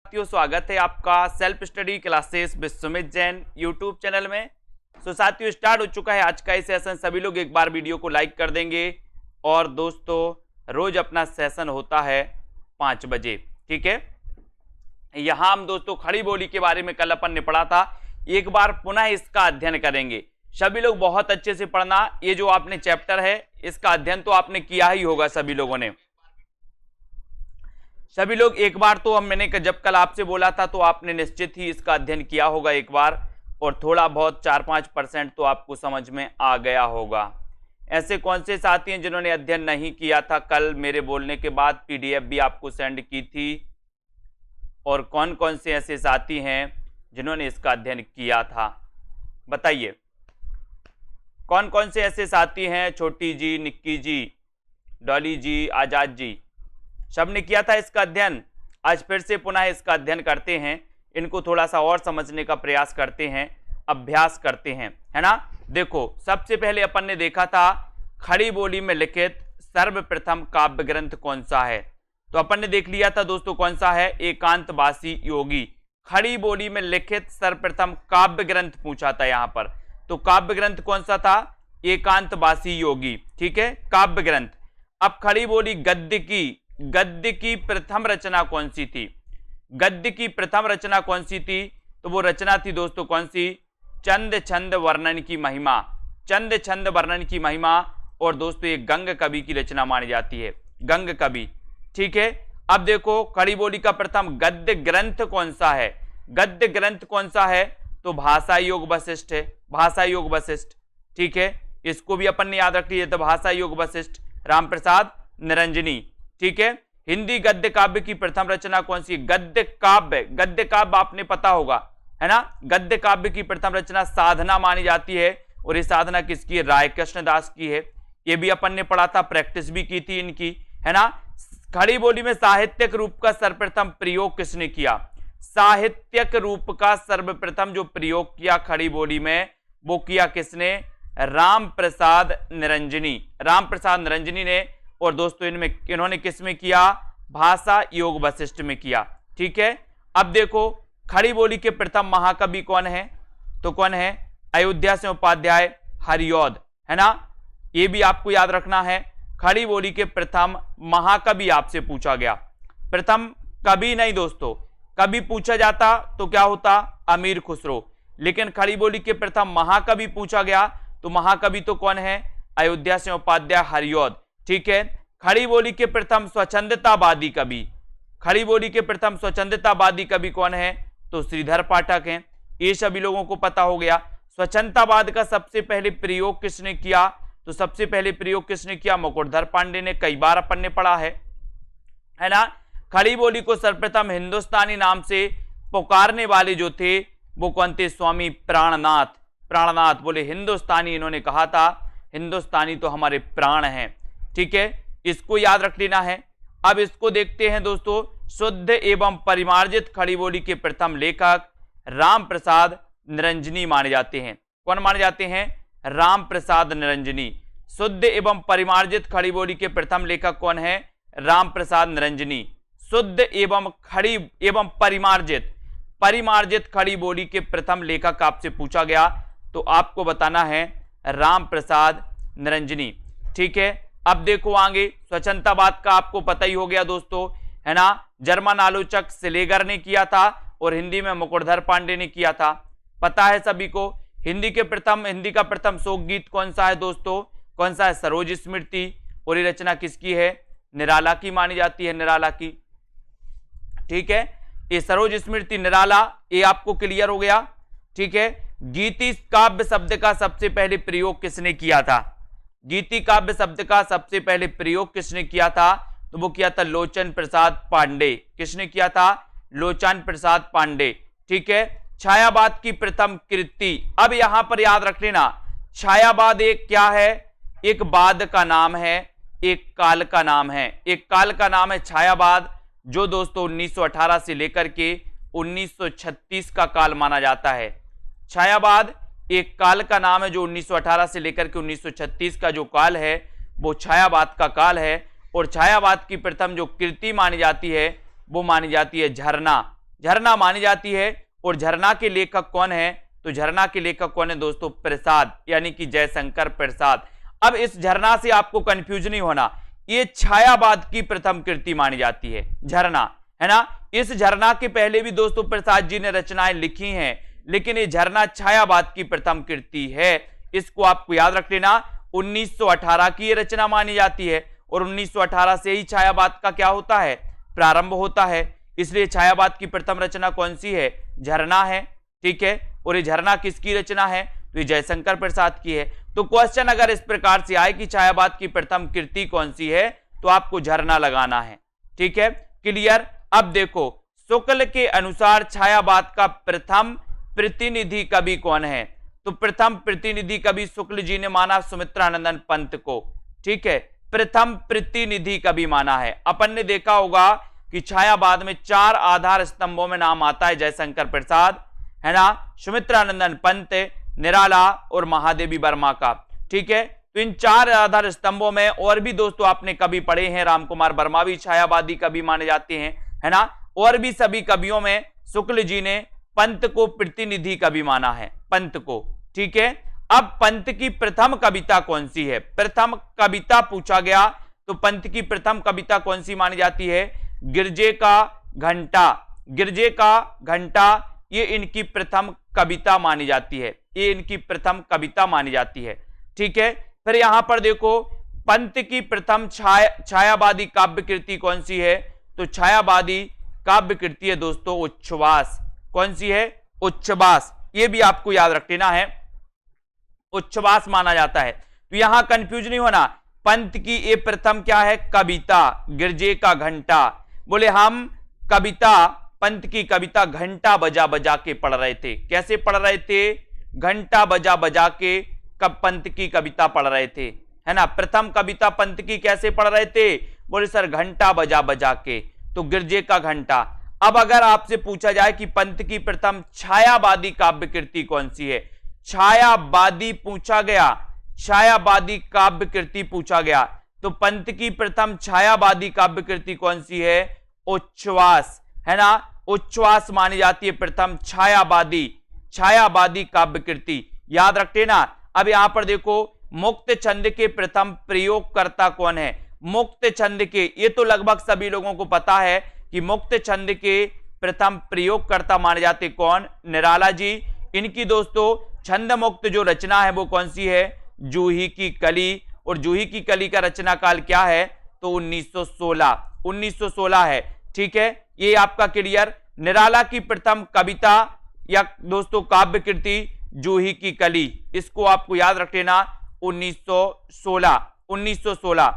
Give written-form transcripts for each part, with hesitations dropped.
साथियों, स्वागत है आपका self study classes with Sumit Jain YouTube channel में। साथियों, स्टार्ट हो चुका है आज का ये सेशन। सभी लोग एक बार वीडियो को लाइक कर देंगे। और दोस्तों, रोज अपना सेशन होता है 5 बजे, ठीक है। यहां हम दोस्तों खड़ी बोली के बारे में कल अपन ने पढ़ा था, एक बार पुनः इसका अध्ययन करेंगे। सभी लोग बहुत अच्छे से पढ़ना। ये जो आपने चैप्टर है इसका अध्ययन तो आपने किया ही होगा सभी लोगों ने। सभी लोग एक बार तो मैंने जब कल आपसे बोला था तो आपने निश्चित ही इसका अध्ययन किया होगा एक बार, और थोड़ा बहुत 4-5% तो आपको समझ में आ गया होगा। ऐसे कौन से साथी हैं जिन्होंने अध्ययन नहीं किया था? कल मेरे बोलने के बाद पीडीएफ भी आपको सेंड की थी। और कौन कौन से ऐसे साथी हैं जिन्होंने इसका अध्ययन किया था, बताइए। कौन कौन से ऐसे साथी हैं? छोटी जी, निक्की जी, डॉली जी, आजाद जी, सबने किया था इसका अध्ययन। आज फिर से पुनः इसका अध्ययन करते हैं, इनको थोड़ा सा और समझने का प्रयास करते हैं, अभ्यास करते हैं, है ना। देखो, सबसे पहले अपन ने देखा था खड़ी बोली में लिखित सर्वप्रथम काव्य ग्रंथ कौन सा है। तो अपन ने देख लिया था दोस्तों कौन सा है, एकांतवासी योगी। खड़ी बोली में लिखित सर्वप्रथम काव्य ग्रंथ पूछा था यहां पर, तो काव्य ग्रंथ कौन सा था? एकांतवासी योगी, ठीक है, काव्य ग्रंथ। अब खड़ी बोली गद्य की प्रथम रचना कौन सी थी? गद्य की प्रथम रचना कौन सी थी? तो वो रचना थी दोस्तों कौन सी? चंद छंद वर्णन की महिमा। चंद छंद वर्णन की महिमा। और दोस्तों ये गंग कवि की रचना मानी जाती है, गंग कवि, ठीक है। अब देखो खड़ी बोली का प्रथम गद्य ग्रंथ कौन सा है? गद्य ग्रंथ कौन सा है? तो भाषा योग वशिष्ठ है, भाषा योग वशिष्ठ, ठीक है। इसको भी अपन ने याद रख लिया था, भाषा योग वशिष्ठ, रामप्रसाद निरंजनी, ठीक है। हिंदी गद्य काव्य की प्रथम रचना कौन सी? गद्य काव्य आपने पता होगा, है ना। गद्य काव्य की प्रथम रचना साधना मानी जाती है, और ये साधना किसकी है? राय कृष्णदास की है। ये भी अपन ने पढ़ा था, प्रैक्टिस भी की थी इनकी, है ना। खड़ी बोली में साहित्यक रूप का सर्वप्रथम प्रयोग किसने किया? साहित्यक रूप का सर्वप्रथम जो प्रयोग किया खड़ी बोली में, वो किया किसने? रामप्रसाद निरंजनी, रामप्रसाद निरंजनी ने। और दोस्तों इन्होंने किस में किया? भाषा योग वशिष्ठ में किया, ठीक है। अब देखो खड़ी बोली के प्रथम महाकवि कौन है? तो कौन है? अयोध्या से उपाध्याय हरिऔध, है ना। ये भी आपको याद रखना है। खड़ी बोली के प्रथम महाकवि आपसे पूछा गया, प्रथम कवि नहीं दोस्तों, कवि पूछा जाता तो क्या होता? अमीर खुसरो। लेकिन खड़ी बोली के प्रथम महाकवि पूछा गया, तो महाकवि तो कौन है? अयोध्या से उपाध्याय हरिऔध, ठीक है। खड़ी बोली के प्रथम स्वच्छंदतावादी कवि, खड़ी बोली के प्रथम स्वच्छंदतावादी कवि कौन है? तो श्रीधर पाठक हैं। ये सभी लोगों को पता हो गया। स्वच्छंदतावाद का सबसे पहले प्रयोग किसने किया? तो सबसे पहले प्रयोग किसने किया? मुकुटधर पांडे ने। कई बार अपन ने पढ़ा है ना। खड़ी बोली को सर्वप्रथम हिंदुस्तानी नाम से पुकारने वाले जो थे वो कौन थे? स्वामी प्राणनाथ। प्राणनाथ बोले हिंदुस्तानी, इन्होंने कहा था हिंदुस्तानी तो हमारे प्राण हैं, ठीक है। इसको याद रख लेना है। अब इसको देखते हैं दोस्तों। शुद्ध एवं परिमार्जित खड़ी बोली के प्रथम लेखक रामप्रसाद निरंजनी माने जाते हैं। कौन माने जाते हैं? रामप्रसाद निरंजनी। शुद्ध एवं परिमार्जित खड़ी बोली के प्रथम लेखक कौन है? रामप्रसाद निरंजनी। शुद्ध एवं परिमार्जित खड़ी बोली के प्रथम लेखक आपसे पूछा गया, तो आपको बताना है रामप्रसाद निरंजनी, ठीक है। अब देखो आगे, स्वच्छंदतावाद का आपको पता ही हो गया दोस्तों, है ना। जर्मन आलोचक स्लेगर ने किया था, और हिंदी में मुकुटधर पांडे ने किया था, पता है सभी को। हिंदी का प्रथम शोक गीत कौन सा है दोस्तों? कौन सा है? सरोज स्मृति। और ये रचना किसकी है? निराला की मानी जाती है, निराला की, ठीक है। ये सरोज स्मृति निराला, ये आपको क्लियर हो गया, ठीक है। गीति काव्य शब्द का सबसे पहले प्रयोग किसने किया था? गीति काव्य शब्द का सबसे पहले प्रयोग किसने किया था? तो वो किया था लोचन प्रसाद पांडे। किसने किया था? लोचन प्रसाद पांडे, ठीक है। छायावाद की प्रथम कृति, अब यहां पर याद रख लेना, छायावाद एक क्या है? एक बाद का नाम है, एक काल का नाम है। एक काल का नाम है छायावाद, जो दोस्तों 1918 से लेकर के 1936 का काल माना जाता है। छायावाद एक काल का नाम है जो 1918 से लेकर के 1936 का जो काल है वो छायावाद का काल है। और छायावाद की प्रथम जो कृति मानी जाती है वो मानी जाती है झरना। झरना मानी जाती है। और झरना के लेखक कौन है? तो झरना के लेखक कौन है दोस्तों? प्रसाद, यानी कि जयशंकर प्रसाद। अब इस झरना से आपको कंफ्यूज नहीं होना, ये छायावाद की प्रथम कृति मानी जाती है, झरना, है ना। इस झरना के पहले भी दोस्तों प्रसाद जी ने रचनाएं लिखी हैं, लेकिन ये झरना छायावाद की प्रथम कृति है। इसको आपको याद रख लेना। 1918 की ये रचना मानी जाती है और 1918 से ही छायावाद का क्या होता है? प्रारंभ होता है। इसलिए छायावाद की प्रथम रचना कौन सी है? झरना है, ठीक है। और ये झरना किसकी रचना है? तो ये जयशंकर प्रसाद की है। तो क्वेश्चन अगर इस प्रकार से आए कि छायावाद की प्रथम कृति कौन सी है, तो आपको झरना लगाना है, ठीक है। क्लियर? अब देखो, शुक्ल के अनुसार छायावाद का प्रथम प्रतिनिधि कवि कौन है? तो प्रथम प्रतिनिधि कवि शुक्ल जी ने माना सुमित्रानंदन पंत को, ठीक है। प्रथम प्रतिनिधि कवि माना है। अपन ने देखा होगा कि छायावाद में 4 आधार स्तंभों में नाम आता है जयशंकर प्रसाद, है ना, सुमित्रानंदन पंत, निराला और महादेवी वर्मा का, ठीक है। तो इन 4 आधार स्तंभों में और भी दोस्तों आपने कवि पढ़े हैं, रामकुमार वर्मा भी छायावादी कवि माने जाते हैं, है ना। और भी सभी कवियों में शुक्ल जी ने पंत को प्रतिनिधि कवि माना है, पंत को, ठीक है। अब पंत की प्रथम कविता कौन सी है? प्रथम कविता पूछा गया तो पंत की प्रथम कविता कौन सी मानी जाती है? गिरजे का घंटा, गिरजे का घंटा, ये इनकी प्रथम कविता मानी जाती है, ये इनकी प्रथम कविता मानी जाती है, ठीक है। फिर यहां पर देखो, पंत की प्रथम छायावादी काव्य कृति कौन सी है? तो छायावादी काव्य कृति है दोस्तों उच्छ्वास। कौन सी है? उच्छ्वास। ये भी आपको याद रख लेना है, उच्छ्वास माना जाता है। तो यहां कंफ्यूज नहीं होना, पंत की ये प्रथम क्या है? कविता, गिरजे का घंटा। बोले हम कविता, पंत की कविता घंटा बजा बजा के पढ़ रहे थे। कैसे पढ़ रहे थे? घंटा बजा बजा के कब पंत की कविता पढ़ रहे थे, है ना। प्रथम कविता पंत की कैसे पढ़ रहे थे? बोले सर घंटा बजा बजा के, तो गिरजे का घंटा। अब अगर आपसे पूछा जाए कि पंत की प्रथम छायावादी काव्य कृति कौन सी है? छायावादी पूछा गया, छायावादी काव्य कृति पूछा गया, तो पंत की प्रथम छायावादी काव्य कृति कौन सी है? उच्छ्वास, है ना। उच्छ्वास मानी जाती है प्रथम छायावादी, छायावादी काव्य कृति, याद रखते ना। अब यहां पर देखो, मुक्त छंद के प्रथम प्रयोगकर्ता कौन है? मुक्त छंद के, ये तो लगभग सभी लोगों को पता है कि मुक्त छंद के प्रथम प्रयोगकर्ता माने जाते कौन? निराला जी। इनकी दोस्तों छंद मुक्त जो रचना है वो कौन सी है? जूही की कली। और जूही की कली का रचना काल क्या है? तो 1916, 1916 है, ठीक है। ये आपका क्लियर। निराला की प्रथम कविता या दोस्तों काव्य कृति जूही की कली, इसको आपको याद रख लेना, 1916, 1916,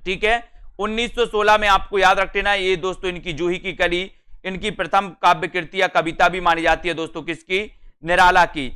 ठीक है। 1916 में आपको याद रख लेना, ये दोस्तों इनकी जूही की कली, इनकी प्रथम काव्य कृति या कविता भी मानी जाती है दोस्तों किसकी? निराला की,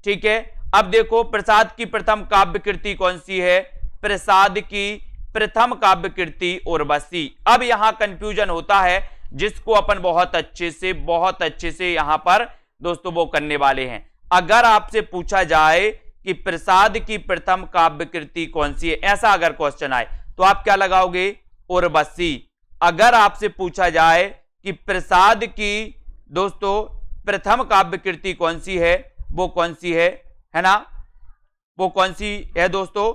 ठीक है। अब देखो, प्रसाद की प्रथम काव्य कृति कौन सी है? प्रसाद की प्रथम काव्य कृति उर्वशी। अब यहां कंफ्यूजन होता है, जिसको अपन बहुत अच्छे से यहां पर दोस्तों वो करने वाले हैं। अगर आपसे पूछा जाए कि प्रसाद की प्रथम काव्य कृति कौन सी है, ऐसा अगर क्वेश्चन आए, तो आप क्या लगाओगे? उर्वशी। अगर आपसे पूछा जाए कि प्रसाद की दोस्तों प्रथम काव्य कृति कौन सी है, वो कौन सी है ना, वो कौन सी है दोस्तों?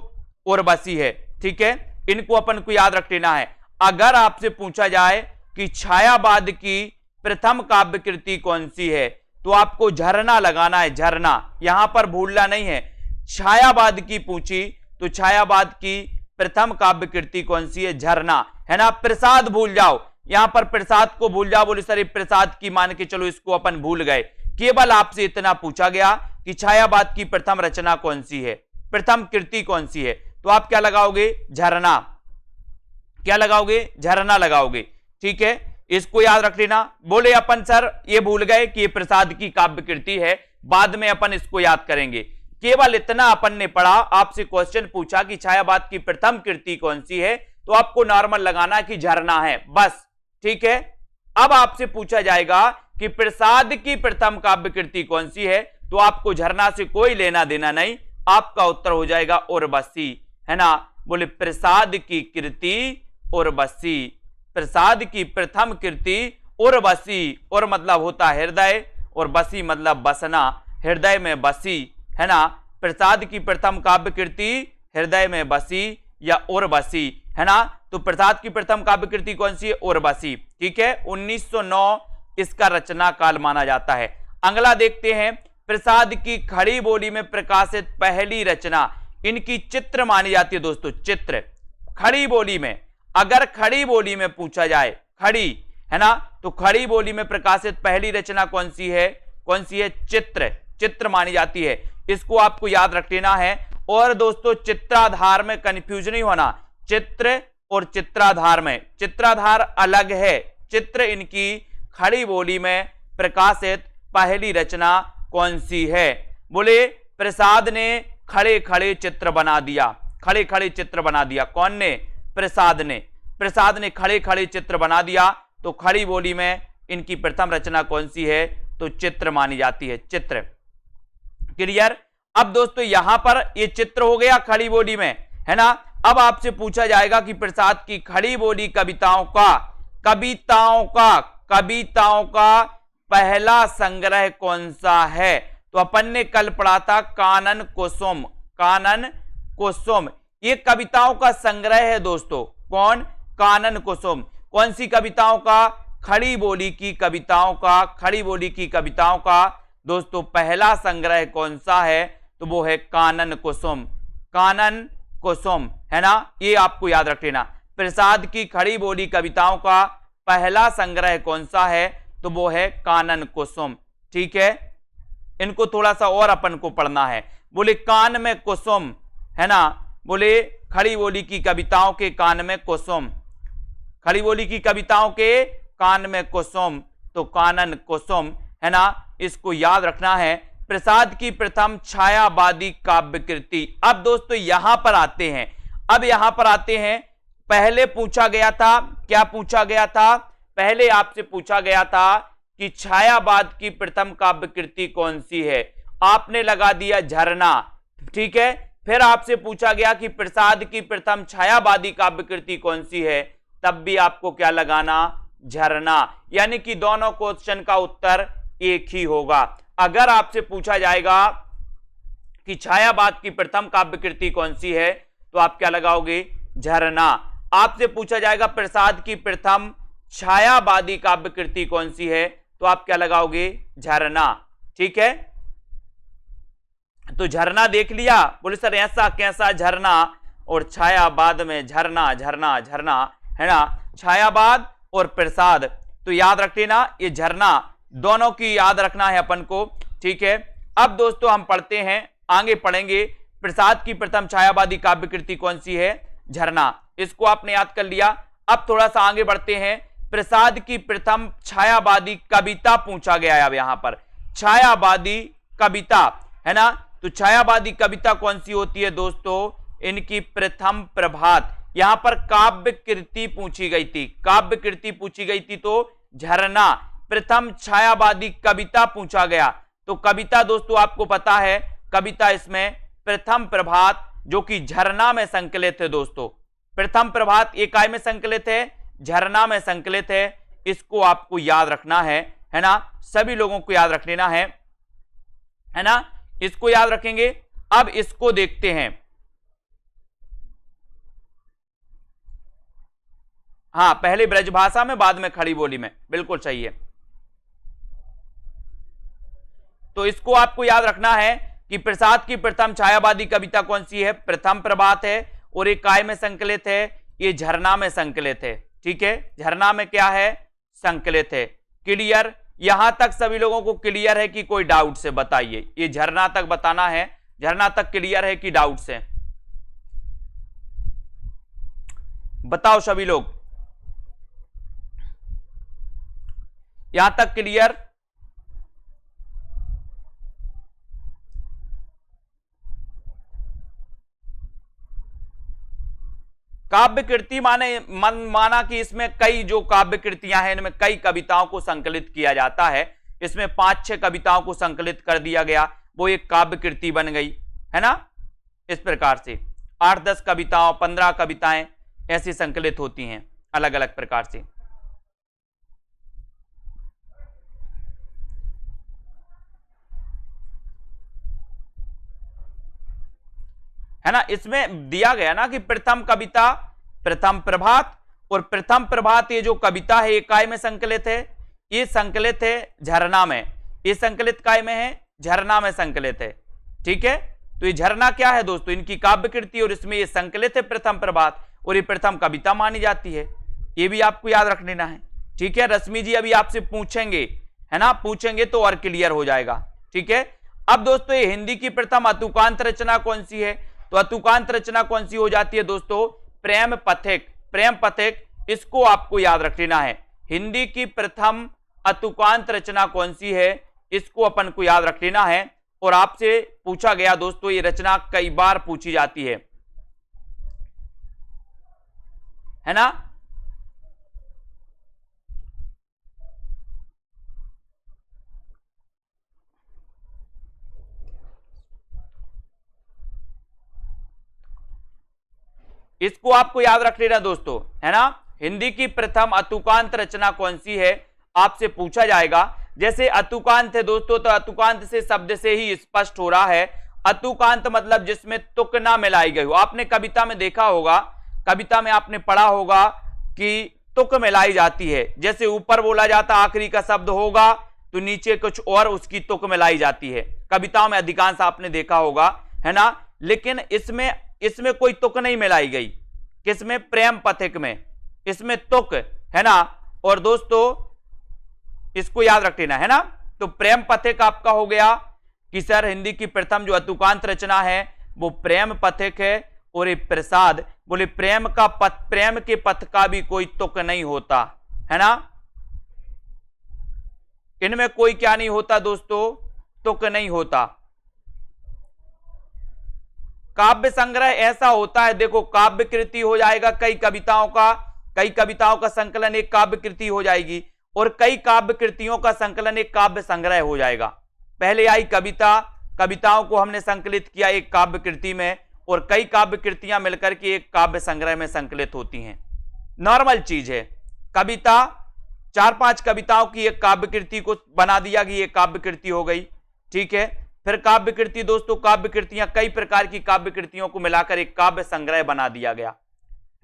उर्वशी है, ठीक है। इनको अपन को याद रख लेना है। अगर आपसे पूछा जाए कि छायावाद की प्रथम काव्य कृति कौन सी है, तो आपको झरना लगाना है, झरना, यहां पर भूलना नहीं है। छायावाद की पूछी तो छायावाद की प्रथम काव्य कृति कौन सी है? झरना, है ना। प्रसाद भूल जाओ, यहां पर प्रसाद को भूल जाओ, बोले सर प्रसाद की मान के चलो इसको अपन भूल गए। केवल आपसे इतना पूछा गया कि छायावाद की प्रथम रचना कौन सी है, प्रथम कृति कौन सी है, तो आप क्या लगाओगे? झरना। क्या लगाओगे? झरना लगाओगे, ठीक है। इसको याद रख लेना। बोले अपन सर ये भूल गए कि ये प्रसाद की काव्य कृति है, बाद में अपन इसको याद करेंगे। केवल इतना अपन ने पढ़ा, आपसे क्वेश्चन पूछा कि छायावाद की प्रथम कृति कौन सी है, तो आपको नॉर्मल लगाना कि झरना है, बस, ठीक है। अब आपसे पूछा जाएगा कि प्रसाद की प्रथम काव्य कृति कौन सी है, तो आपको झरना से कोई लेना देना नहीं, आपका उत्तर हो जाएगा उर्वशी, है ना। बोले प्रसाद की कृति उर्वशी, प्रसाद की प्रथम कृति उर्वशी, उर मतलब होता है हृदय और बसी मतलब बसना, हृदय में बसी, है ना। प्रसाद की प्रथम काव्य कृति हृदय में बसी या उर्वशी, है ना। तो प्रसाद की प्रथम काव्य कृति कौन सी है? उर्वशी, ठीक है। 1909 इसका रचना काल माना जाता है। अगला देखते हैं, प्रसाद की खड़ी बोली में प्रकाशित पहली रचना, इनकी चित्र मानी जाती है दोस्तों, चित्र। खड़ी बोली में, अगर खड़ी बोली में पूछा जाए, खड़ी, है ना, तो खड़ी बोली में प्रकाशित पहली रचना कौन सी है? कौन सी है? चित्र, चित्र मानी जाती है। इसको आपको याद रख लेना है। और दोस्तों चित्राधार में कंफ्यूज नहीं होना, चित्र और चित्राधार में, चित्राधार अलग है, चित्र इनकी खड़ी बोली में प्रकाशित पहली रचना कौन सी है? बोले प्रसाद ने खड़े खड़े चित्र बना दिया, खड़े खड़े चित्र बना दिया। कौन ने? प्रसाद ने। प्रसाद ने खड़े खड़े चित्र बना दिया। तो खड़ी बोली में इनकी प्रथम रचना कौन सी है? तो चित्र मानी जाती है, चित्र। क्लियर? अब दोस्तों यहां पर ये चित्र हो गया खड़ी बोली में, है ना। अब आपसे पूछा जाएगा कि प्रसाद की खड़ी बोली कविताओं का पहला संग्रह कौन सा है? तो अपन ने कल पढ़ा था कानन कुसुम, कानन कुसुम, ये कविताओं का संग्रह है दोस्तों। कौन? कानन कुसुम। कौन सी कविताओं का? खड़ी बोली की कविताओं का, खड़ी बोली की कविताओं का दोस्तों पहला संग्रह कौन सा है? तो वो है कानन कुसुम, कानन कुसुम, है ना। ये आपको याद रख लेना। प्रसाद की खड़ी बोली कविताओं का पहला संग्रह कौन सा है? तो वो है कानन कुसुम, ठीक है। इनको थोड़ा सा और अपन को पढ़ना है। बोले कान में कुसुम, है ना, बोले खड़ी बोली की कविताओं के कान में कुसुम, खड़ी बोली की कविताओं के कान में कुसुम, तो कानन कुसुम, है ना। इसको याद रखना है। प्रसाद की प्रथम छायावादी काव्य कृति। अब दोस्तों यहां पर आते हैं, अब यहां पर आते हैं। पहले पूछा गया था, क्या पूछा गया था? पहले आपसे पूछा गया था कि छायावाद की प्रथम काव्य कृति कौन सी है? आपने लगा दिया झरना, ठीक है। फिर आपसे पूछा गया कि प्रसाद की प्रथम छायावादी काव्य कृति कौन सी है? तब भी आपको क्या लगाना? झरना। यानी कि दोनों क्वेश्चन का उत्तर एक ही होगा। अगर आपसे पूछा जाएगा कि छायावाद की प्रथम काव्य कृति कौन सी है, तो आप क्या लगाओगे? झरना। आपसे पूछा जाएगा प्रसाद की प्रथम छायावादी काव्य कृति कौन सी है, तो आप क्या लगाओगे? झरना, ठीक है। तो झरना देख लिया। बोले सर ऐसा कैसा झरना? और छायावाद में झरना, झरना, झरना, है ना, छायावाद और प्रसाद। तो याद रख लेना, ये झरना दोनों की याद रखना है अपन को, ठीक है। अब दोस्तों हम पढ़ते हैं, आगे पढ़ेंगे। प्रसाद की प्रथम छायावादी काव्य कृति कौन सी है? झरना। इसको आपने याद कर लिया। अब थोड़ा सा आगे बढ़ते हैं। प्रसाद की प्रथम छायावादी कविता पूछा गया है। अब यहां पर छायावादी कविता, है ना। तो छायावादी कविता कौन सी होती है दोस्तों? इनकी प्रथम प्रभात। यहां पर काव्य कृति पूछी गई थी, काव्य कृति पूछी गई थी, तो झरना। प्रथम छायावादी कविता पूछा गया, तो कविता दोस्तों आपको पता है, कविता इसमें प्रथम प्रभात, जो कि झरना में संकलित है दोस्तों। प्रथम प्रभात ये काय में संकलित है? झरना में संकलित है। इसको आपको याद रखना है ना। सभी लोगों को याद रख लेना है ना। इसको याद रखेंगे। अब इसको देखते हैं। हाँ, पहले ब्रजभाषा में, बाद में खड़ी बोली में, बिल्कुल सही है। तो इसको आपको याद रखना है कि प्रसाद की प्रथम छायावादी कविता कौन सी है? प्रथम प्रभात है। और ये काय में संकलित है? ये झरना में संकलित है, ठीक है। झरना में क्या है? संकलित है। क्लियर? यहां तक सभी लोगों को क्लियर है कि कोई डाउट से बताइए? ये झरना तक बताना है। झरना तक क्लियर है कि डाउट से? बताओ सभी लोग, यहां तक क्लियर? काव्य कृति माना कि इसमें कई जो काव्य कृतियां हैं, इनमें कई कविताओं को संकलित किया जाता है। इसमें 5-6 कविताओं को संकलित कर दिया गया, वो एक काव्य कृति बन गई, है ना। इस प्रकार से 8-10 कविताओं, 15 कविताएं ऐसी संकलित होती हैं अलग अलग प्रकार से। है ना। इसमें दिया गया ना कि प्रथम कविता प्रथम प्रभात, और प्रथम प्रभात ये जो कविता है ये काय में संकलित है, ये संकलित है झरना में। ये संकलित काय में है, झरना में संकलित है। ठीक है, तो ये झरना क्या है दोस्तों, इनकी काव्य कृति, और इसमें ये संकलित है प्रथम प्रभात, और ये प्रथम कविता मानी जाती है। ये भी आपको याद रख लेना है। ठीक है, रश्मि जी अभी आपसे पूछेंगे, है ना, पूछेंगे तो और क्लियर हो जाएगा। ठीक है, अब दोस्तों ये हिंदी की प्रथम अतुकांत रचना कौन सी है, तो अतुकांत रचना कौन सी हो जाती है दोस्तों, प्रेम पथिक। प्रेम पथिक, इसको आपको याद रख लेना है। हिंदी की प्रथम अतुकांत रचना कौन सी है, इसको अपन को याद रख लेना है। और आपसे पूछा गया दोस्तों, ये रचना कई बार पूछी जाती है ना। इसको आपको याद रख लेना दोस्तों, है ना। हिंदी की प्रथम अतुकांत रचना कौन सी है, आपसे पूछा जाएगा। जैसे अतुकांत है दोस्तों, तो अतुकांत से शब्द से ही स्पष्ट हो रहा है, अतुकांत मतलब जिसमें तुक ना मिलाई गई हो। आपने कविता में देखा होगा, कविता में आपने पढ़ा होगा कि तुक मिलाई जाती है। जैसे ऊपर बोला जाता आखिरी का शब्द होगा तो नीचे कुछ और उसकी तुक मिलाई जाती है। कविताओं में अधिकांश आपने देखा होगा, है ना। लेकिन इसमें कोई तुक नहीं मिलाई गई। किसमें, प्रेम पथिक में, इसमें तुक, है ना। और दोस्तों इसको याद रख लेना, है ना। तो प्रेम पथिक आपका हो गया कि सर हिंदी की प्रथम जो अतुकांत रचना है वो प्रेम पथिक है। और ये प्रसाद, बोले प्रेम का पथ, प्रेम के पथ का भी कोई तुक नहीं होता, है ना। इनमें कोई क्या नहीं होता दोस्तों, तुक नहीं होता। काव्य संग्रह ऐसा होता है, देखो काव्य कृति हो जाएगा कई कविताओं का संकलन एक काव्य कृति हो जाएगी, और कई काव्य कृतियों का संकलन एक काव्य संग्रह हो जाएगा। पहले आई कविताओं को हमने संकलित किया एक काव्य कृति में, और कई काव्य कृतियां मिलकर के एक काव्य संग्रह में संकलित होती हैं। नॉर्मल चीज है। कविता 4-5 कविताओं की एक काव्य कृति को बना दिया कि ये काव्य कृति हो गई। ठीक है, फिर काव्य कृति दोस्तों, काव्य कृतियां कई प्रकार की काव्य कृतियों को मिलाकर एक काव्य संग्रह बना दिया गया,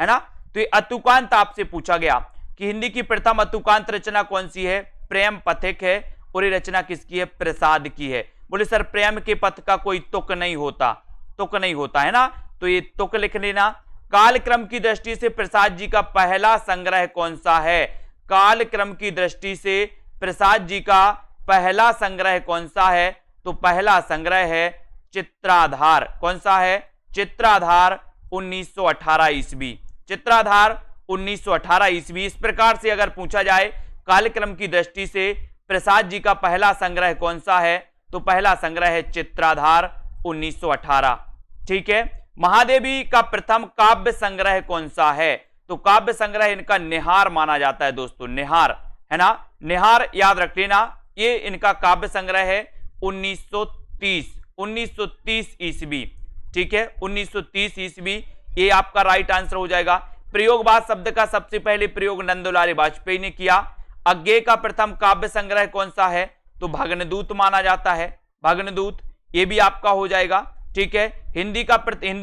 है ना। तो ये अतुकांत आपसे पूछा गया कि हिंदी की प्रथम अतुकांत रचना कौन सी है, प्रेम पथिक है। और ये रचना किसकी है, प्रसाद की है। बोले सर प्रेम के पथ का कोई तुक नहीं होता, तुक नहीं होता, है ना। तो ये तुक लिख लेना। कालक्रम की दृष्टि से प्रसाद जी का पहला संग्रह कौन सा है, कालक्रम की दृष्टि से प्रसाद जी का पहला संग्रह कौन सा है, तो पहला संग्रह है चित्राधार। कौन सा है, चित्राधार 1918 ईस्वी। चित्राधार 1918 ईस्वी। इस प्रकार से अगर पूछा जाए कालक्रम की दृष्टि से प्रसाद जी का पहला संग्रह कौन सा है, तो पहला संग्रह है चित्राधार 1918। ठीक है, महादेवी का प्रथम काव्य संग्रह कौन सा है, तो काव्य संग्रह इनका निहार माना जाता है दोस्तों, निहार, है ना। निहार याद रख लेना, ये इनका काव्य संग्रह है 1930 ईस्वी। ठीक है, 1930 ईस्वी, ये आपका राइट आंसर हो जाएगा। प्रयोगवाद शब्द का सबसे पहले प्रयोग नंदलाल वाजपेयी ने किया। अज्ञेय का प्रथम काव्य संग्रह कौन सा है, तो भग्नदूत माना जाता है, भग्नदूत, ये भी आपका हो जाएगा। ठीक है, हिंदी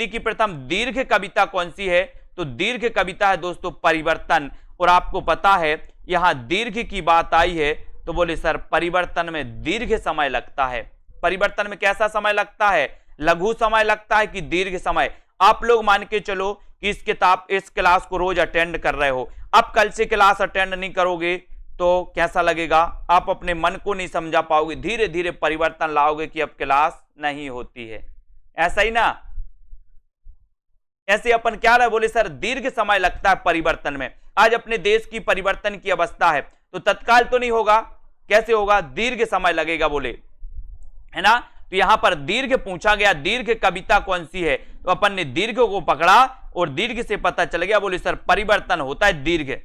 की प्रथम दीर्घ कविता कौन सी है, तो दीर्घ कविता है दोस्तों परिवर्तन। और आपको पता है यहां दीर्घ की बात आई है, तो बोले सर परिवर्तन में दीर्घ समय लगता है। परिवर्तन में कैसा समय लगता है, लघु समय लगता है कि दीर्घ समय। आप लोग मान के चलो कि इस क्लास को रोज अटेंड कर रहे हो, अब कल से क्लास अटेंड नहीं करोगे तो कैसा लगेगा, आप अपने मन को नहीं समझा पाओगे, धीरे धीरे परिवर्तन लाओगे कि अब क्लास नहीं होती है, ऐसा ही ना। ऐसे अपन क्या रहे, बोले सर दीर्घ समय लगता है परिवर्तन में। आज अपने देश की परिवर्तन की अवस्था है तो तत्काल तो नहीं होगा, कैसे होगा, दीर्घ समय लगेगा बोले, है ना। तो यहां पर दीर्घ पूछा गया, दीर्घ कविता कौन सी है, तो अपन ने दीर्घ को पकड़ा और दीर्घ से पता चल गया, बोले सर परिवर्तन होता है दीर्घ, है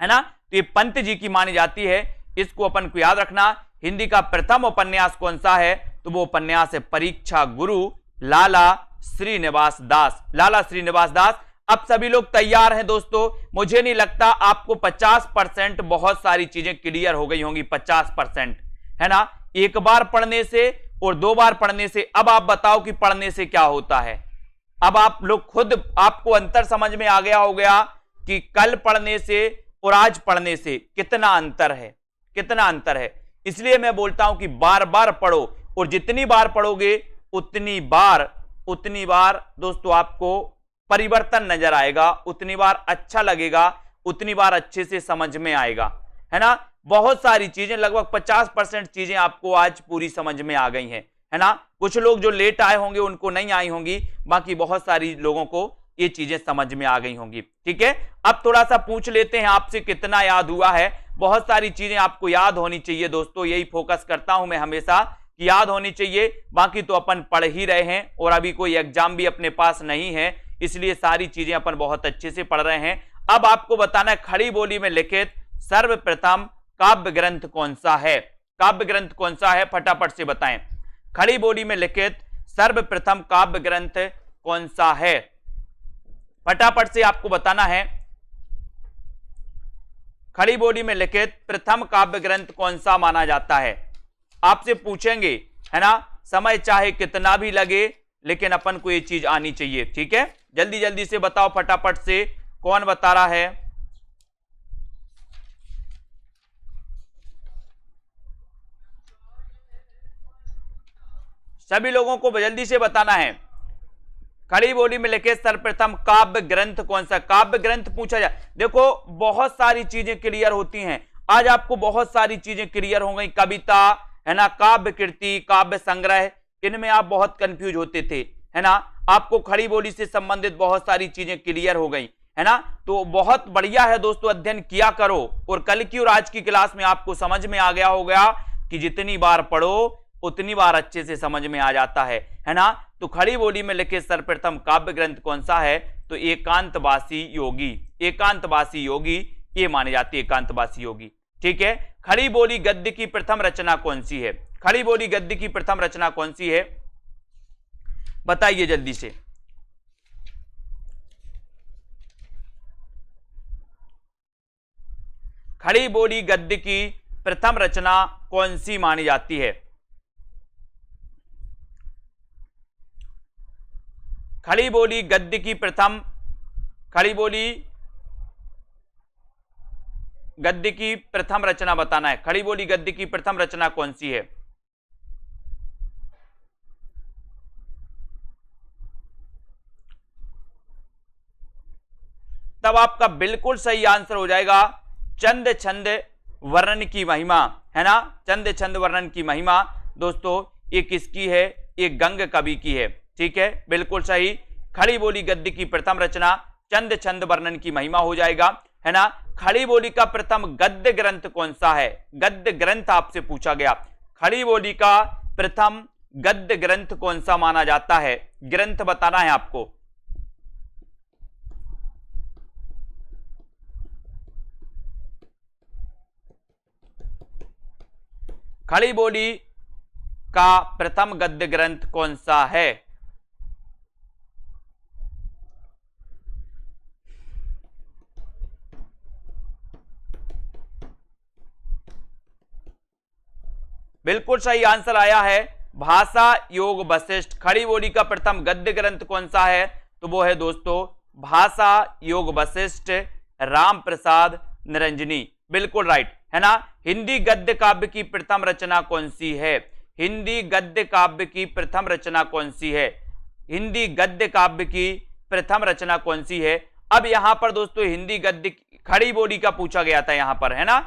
ना। तो ये पंत जी की मानी जाती है, इसको अपन को याद रखना। हिंदी का प्रथम उपन्यास कौन सा है, तो वो उपन्यास है परीक्षा गुरु, लाला श्रीनिवास दास, लाला श्रीनिवास दास। अब सभी लोग तैयार हैं दोस्तों, मुझे नहीं लगता आपको 50% बहुत सारी चीजें क्लियर हो गई होंगी, 50%, है ना। एक बार पढ़ने से और 2 बार पढ़ने से, अब आप बताओ कि पढ़ने से क्या होता है। अब आप लोग खुद, आपको अंतर समझ में आ गया हो गया कि कल पढ़ने से और आज पढ़ने से कितना अंतर है, कितना अंतर है। इसलिए मैं बोलता हूं कि बार बार पढ़ो, और जितनी बार पढ़ोगे उतनी बार दोस्तों आपको परिवर्तन नजर आएगा, उतनी बार अच्छा लगेगा, उतनी बार अच्छे से समझ में आएगा, है ना। बहुत सारी चीजें, लगभग 50% चीजें आपको आज पूरी समझ में आ गई हैं, है ना। कुछ लोग जो लेट आए होंगे उनको नहीं आई होंगी, बाकी बहुत सारी लोगों को ये चीजें समझ में आ गई होंगी। ठीक है, अब थोड़ा सा पूछ लेते हैं आपसे, कितना याद हुआ है। बहुत सारी चीजें आपको याद होनी चाहिए दोस्तों, यही फोकस करता हूं मैं हमेशा कि याद होनी चाहिए। बाकी तो अपन पढ़ ही रहे हैं और अभी कोई एग्जाम भी अपने पास नहीं है, इसलिए सारी चीजें अपन बहुत अच्छे से पढ़ रहे हैं। अब आपको बताना है खड़ी बोली में लिखित सर्वप्रथम काव्य ग्रंथ कौन सा है। काव्य ग्रंथ कौन सा है, फटाफट से बताएं। खड़ी बोली में लिखित सर्वप्रथम काव्य ग्रंथ कौन सा है, फटाफट से आपको बताना है। खड़ी बोली में लिखित प्रथम काव्य ग्रंथ कौन सा माना जाता है, आपसे पूछेंगे, है ना। समय चाहे कितना भी लगे, लेकिन अपन को ये चीज आनी चाहिए। ठीक है, जल्दी जल्दी से बताओ फटाफट से, कौन बता रहा है। सभी लोगों को जल्दी से बताना है। खड़ी बोली में लिखे सर्वप्रथम काव्य ग्रंथ कौन सा। काव्य ग्रंथ पूछा जाए, देखो बहुत सारी चीजें क्लियर होती हैं आज, आपको बहुत सारी चीजें क्लियर हो गई। कविता, है ना, काव्य कृति, काव्य संग्रह, इनमें आप बहुत कंफ्यूज होते थे, है ना। आपको खड़ी बोली से संबंधित बहुत सारी चीजें क्लियर हो गई, है ना। तो बहुत बढ़िया है दोस्तों, अध्ययन किया करो, और कल की और आज की क्लास में आपको समझ में आ गया होगा कि जितनी बार पढ़ो उतनी बार अच्छे से समझ में आ जाता है ना। तो खड़ी बोली में लिखे सर्वप्रथम काव्य ग्रंथ कौन सा है, तो एकांतवासी योगी, एकांतवासी योगी ये मानी जाती है, एकांतवासी योगी। ठीक है, खड़ी बोली गद्य की प्रथम रचना कौन सी है। खड़ी बोली गद्य की प्रथम रचना कौन सी है, बताइए जल्दी से। खड़ी बोली गद्य की प्रथम रचना कौन सी मानी जाती है। खड़ी बोली गद्य की प्रथम, खड़ी बोली गद्य की प्रथम रचना बताना है। खड़ी बोली गद्य की प्रथम रचना कौन सी है। तब आपका बिल्कुल सही आंसर हो जाएगा चंद छंद वर्णन की महिमा, है ना। चंद छंद वर्णन की महिमा दोस्तों ये किसकी है, ये गंग कवि की है। ठीक है, बिल्कुल सही। खड़ी बोली गद्य की प्रथम रचना चंद छंद वर्णन की महिमा हो जाएगा, है ना। खड़ी बोली का प्रथम गद्य ग्रंथ कौन सा है, गद्य ग्रंथ आपसे पूछा गया। खड़ी बोली का प्रथम गद्य ग्रंथ कौन सा माना जाता है, ग्रंथ बताना है आपको। खड़ी बोली का प्रथम गद्य ग्रंथ कौन सा है। बिल्कुल सही आंसर आया है भाषा योग वशिष्ठ। खड़ी बोली का प्रथम गद्य ग्रंथ कौन सा है, तो वो है दोस्तों भाषा योग वशिष्ठ, राम प्रसाद निरंजनी। बिल्कुल राइट, है ना। हिंदी गद्य काव्य की प्रथम रचना कौन सी है, हिंदी गद्य काव्य की प्रथम रचना कौन सी है, हिंदी गद्य काव्य की प्रथम रचना कौन सी है। अब यहां पर दोस्तों हिंदी गद्य खड़ी बोली का पूछा गया था, यहां पर, है ना।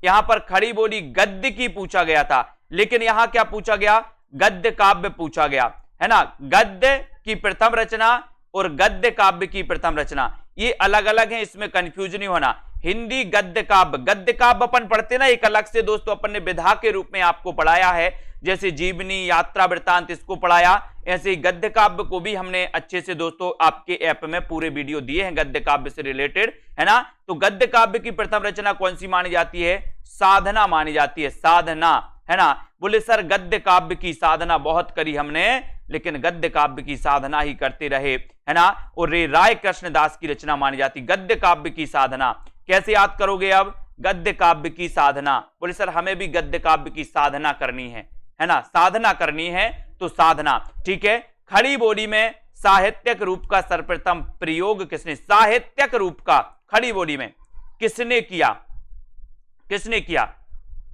यहां पर खड़ी बोली गद्य की पूछा गया था, लेकिन यहां क्या पूछा गया, गद्य काव्य पूछा गया, है ना। गद्य की प्रथम रचना और गद्य काव्य की प्रथम रचना ये अलग अलग हैं, इसमें कंफ्यूज नहीं होना। हिंदी गद्य काव्य अपन पढ़ते ना एक अलग से दोस्तों, अपन ने विधा के रूप में आपको पढ़ाया है, जैसे जीवनी, यात्रा वृत्तांत इसको पढ़ाया, ऐसे ही गद्य काव्य को भी हमने अच्छे से दोस्तों आपके ऐप में पूरे वीडियो दिए हैं गद्य काव्य से रिलेटेड, है ना। तो गद्य काव्य की प्रथम रचना कौन सी मानी जाती है, साधना मानी जाती है, साधना, है ना। बोले सर गद्य काव्य की साधना बहुत करी हमने, लेकिन गद्य काव्य की साधना ही करते रहे, है ना। और रे राय कृष्णदास की रचना मानी जाती गद्य काव्य की साधना। कैसे याद करोगे अब, गद्य काव्य की साधना, बोले सर हमें भी गद्य काव्य की साधना करनी है ना, साधना करनी है तो साधना। ठीक है, खड़ी बोली में साहित्यक रूप का सर्वप्रथम प्रयोग किसने, साहित्यक रूप का खड़ी बोली में किसने किया, किसने किया,